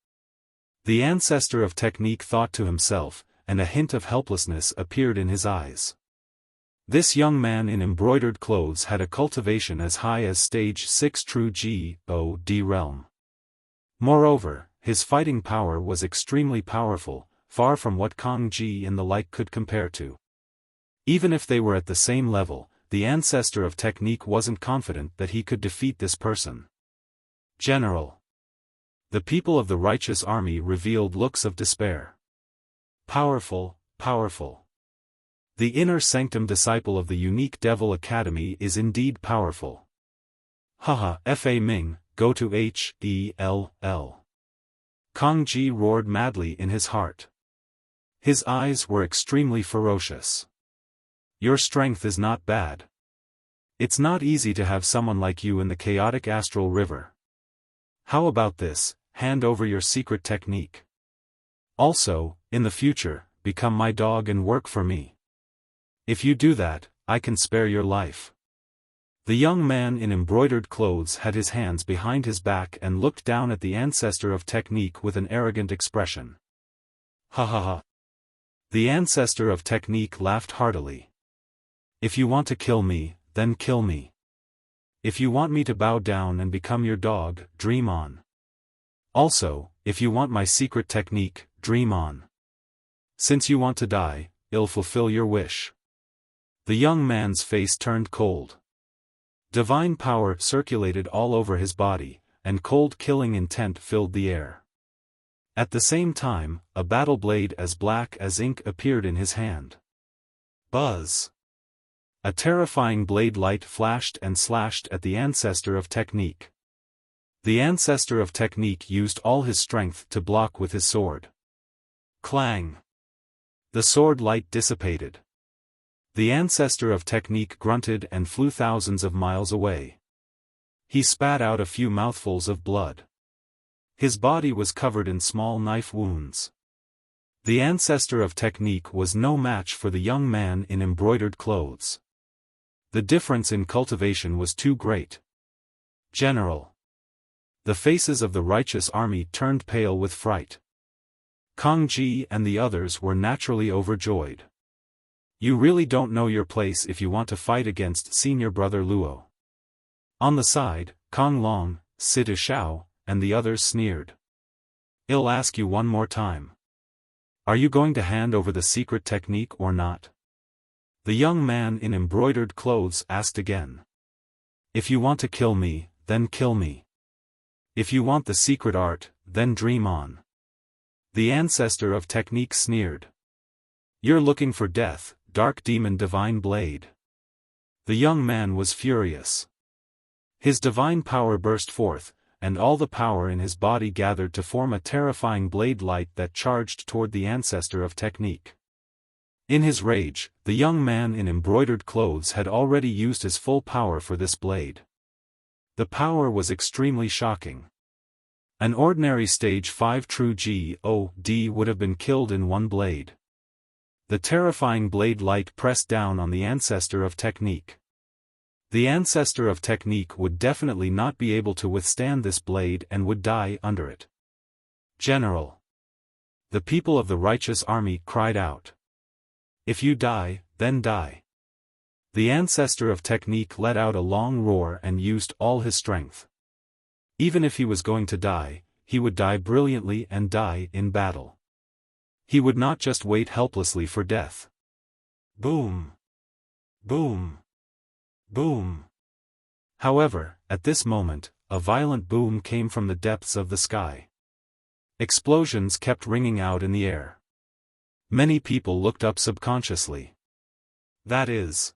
The ancestor of technique thought to himself, and a hint of helplessness appeared in his eyes. This young man in embroidered clothes had a cultivation as high as stage 6 true God realm. Moreover, his fighting power was extremely powerful, far from what Kong Ji and the like could compare to. Even if they were at the same level, the ancestor of technique wasn't confident that he could defeat this person. General. The people of the righteous army revealed looks of despair. Powerful, powerful. The inner sanctum disciple of the unique Devil Academy is indeed powerful. Haha, Fa Ming, go to Hell. Kong Ji roared madly in his heart. His eyes were extremely ferocious. Your strength is not bad. It's not easy to have someone like you in the chaotic astral river. How about this, hand over your secret technique. Also, in the future, become my dog and work for me. If you do that, I can spare your life. The young man in embroidered clothes had his hands behind his back and looked down at the ancestor of technique with an arrogant expression. Ha ha ha. The ancestor of technique laughed heartily. If you want to kill me, then kill me. If you want me to bow down and become your dog, dream on. Also, if you want my secret technique, dream on. Since you want to die, I'll fulfill your wish. The young man's face turned cold. Divine power circulated all over his body, and cold killing intent filled the air. At the same time, a battle blade as black as ink appeared in his hand. Buzz! A terrifying blade light flashed and slashed at the ancestor of technique. The ancestor of technique used all his strength to block with his sword. Clang! The sword light dissipated. The ancestor of technique grunted and flew thousands of miles away. He spat out a few mouthfuls of blood. His body was covered in small knife wounds. The ancestor of technique was no match for the young man in embroidered clothes. The difference in cultivation was too great. General. The faces of the righteous army turned pale with fright. Kong Ji and the others were naturally overjoyed. You really don't know your place if you want to fight against senior brother Luo. On the side, Kong Long, Situ Shao, and the others sneered. I'll ask you one more time. Are you going to hand over the secret technique or not? The young man in embroidered clothes asked again. If you want to kill me, then kill me. If you want the secret art, then dream on. The ancestor of technique sneered. You're looking for death, dark demon divine blade. The young man was furious. His divine power burst forth, and all the power in his body gathered to form a terrifying blade light that charged toward the ancestor of technique. In his rage, the young man in embroidered clothes had already used his full power for this blade. The power was extremely shocking. An ordinary stage 5 true God would have been killed in one blade. The terrifying blade light pressed down on the ancestor of technique. The ancestor of technique would definitely not be able to withstand this blade and would die under it. General. The people of the righteous army cried out. If you die, then die. The ancestor of technique let out a long roar and used all his strength. Even if he was going to die, he would die brilliantly and die in battle. He would not just wait helplessly for death. Boom! Boom! Boom! However, at this moment, a violent boom came from the depths of the sky. Explosions kept ringing out in the air. Many people looked up subconsciously. That is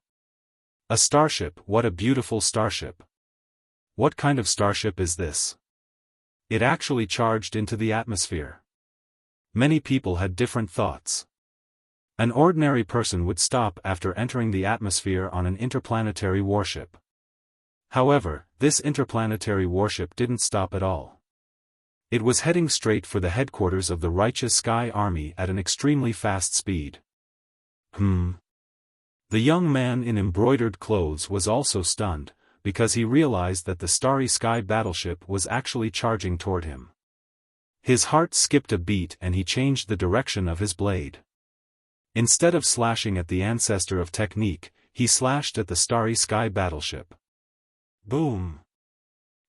a starship. What a beautiful starship. What kind of starship is this? It actually charged into the atmosphere. Many people had different thoughts. An ordinary person would stop after entering the atmosphere on an interplanetary warship. However, this interplanetary warship didn't stop at all. It was heading straight for the headquarters of the righteous Sky Army at an extremely fast speed. The young man in embroidered clothes was also stunned, because he realized that the Starry Sky battleship was actually charging toward him. His heart skipped a beat and he changed the direction of his blade. Instead of slashing at the ancestor of technique, he slashed at the Starry Sky battleship. Boom!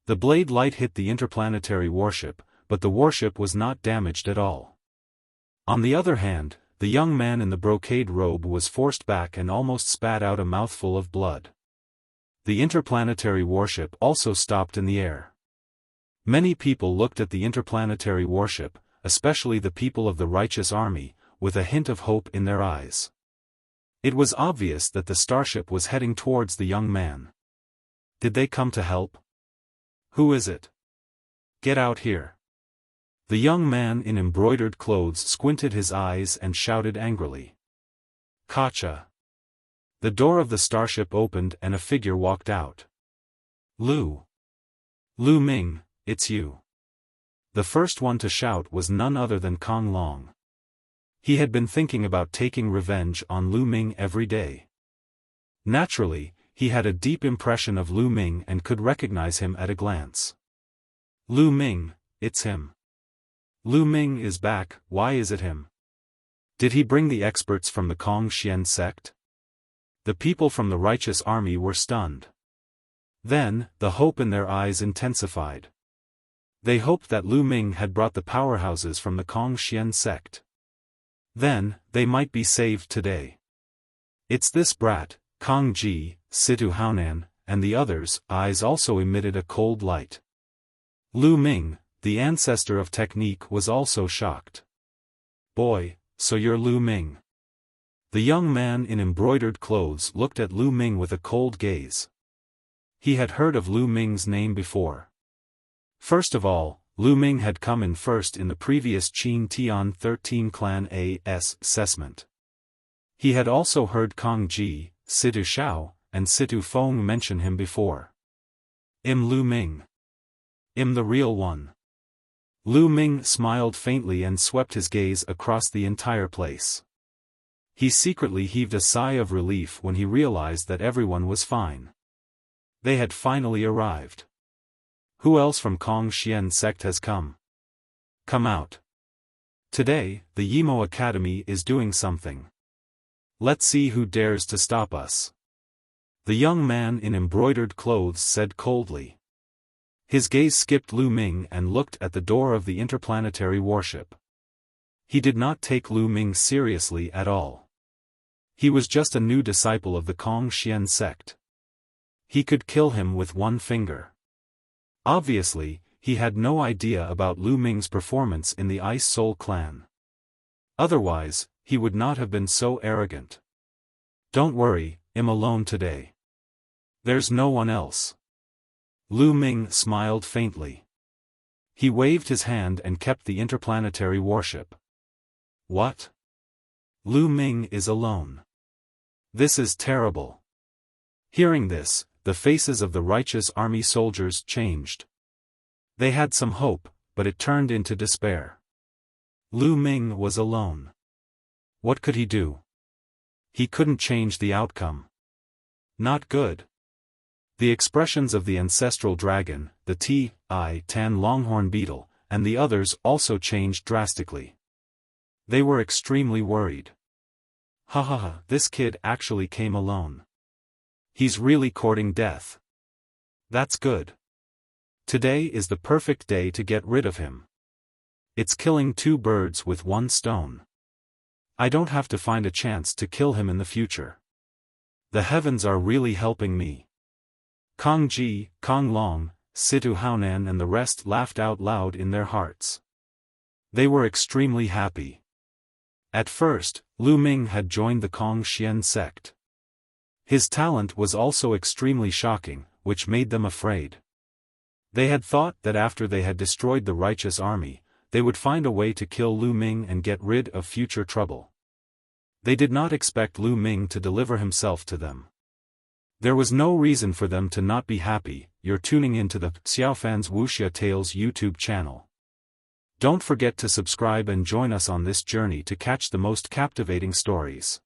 The blade light hit the interplanetary warship, but the warship was not damaged at all. On the other hand, the young man in the brocade robe was forced back and almost spat out a mouthful of blood. The interplanetary warship also stopped in the air. Many people looked at the interplanetary warship, especially the people of the righteous army, with a hint of hope in their eyes. It was obvious that the starship was heading towards the young man. Did they come to help? Who is it? Get out here. The young man in embroidered clothes squinted his eyes and shouted angrily. Gotcha. The door of the starship opened and a figure walked out. Lu Ming, it's you. The first one to shout was none other than Kong Long. He had been thinking about taking revenge on Lu Ming every day. Naturally, he had a deep impression of Lu Ming and could recognize him at a glance. Lu Ming, it's him. Lu Ming is back. Why is it him? Did he bring the experts from the Kong Xian sect? The people from the righteous army were stunned. Then, the hope in their eyes intensified. They hoped that Lu Ming had brought the powerhouses from the Kong Xian sect. Then, they might be saved today. It's this brat, Kong Ji, Situ Haonan, and the others' eyes also emitted a cold light. Lu Ming, the ancestor of technique, was also shocked. Boy, so you're Lu Ming. The young man in embroidered clothes looked at Lu Ming with a cold gaze. He had heard of Lu Ming's name before. First of all, Lu Ming had come in first in the previous Qin Tian 13 Clan A.S. assessment. He had also heard Kong Ji, Situ Xiao, and Situ Feng mention him before. Lu Ming. The real one. Lu Ming smiled faintly and swept his gaze across the entire place. He secretly heaved a sigh of relief when he realized that everyone was fine. They had finally arrived. Who else from Kong Xian sect has come? Come out. Today, the Yimo Academy is doing something. Let's see who dares to stop us. The young man in embroidered clothes said coldly. His gaze skipped Lu Ming and looked at the door of the interplanetary warship. He did not take Lu Ming seriously at all. He was just a new disciple of the Kong Xian sect. He could kill him with one finger. Obviously, he had no idea about Lu Ming's performance in the Ice Soul clan. Otherwise, he would not have been so arrogant. Don't worry, I'm alone today. There's no one else. Lu Ming smiled faintly. He waved his hand and kept the interplanetary warship. What? Lu Ming is alone. This is terrible. Hearing this, the faces of the righteous army soldiers changed. They had some hope, but it turned into despair. Lu Ming was alone. What could he do? He couldn't change the outcome. Not good. The expressions of the ancestral dragon, the Tan longhorn beetle, and the others also changed drastically. They were extremely worried. This kid actually came alone. He's really courting death. That's good. Today is the perfect day to get rid of him. It's killing two birds with one stone. I don't have to find a chance to kill him in the future. The heavens are really helping me. Kong Ji, Kong Long, Situ Haonan and the rest laughed out loud in their hearts. They were extremely happy. At first, Lu Ming had joined the Kong Xian sect. His talent was also extremely shocking, which made them afraid. They had thought that after they had destroyed the righteous army, they would find a way to kill Lu Ming and get rid of future trouble. They did not expect Lu Ming to deliver himself to them. There was no reason for them to not be happy. You're tuning into the Xiaofan's Wuxia Tales YouTube channel. Don't forget to subscribe and join us on this journey to catch the most captivating stories.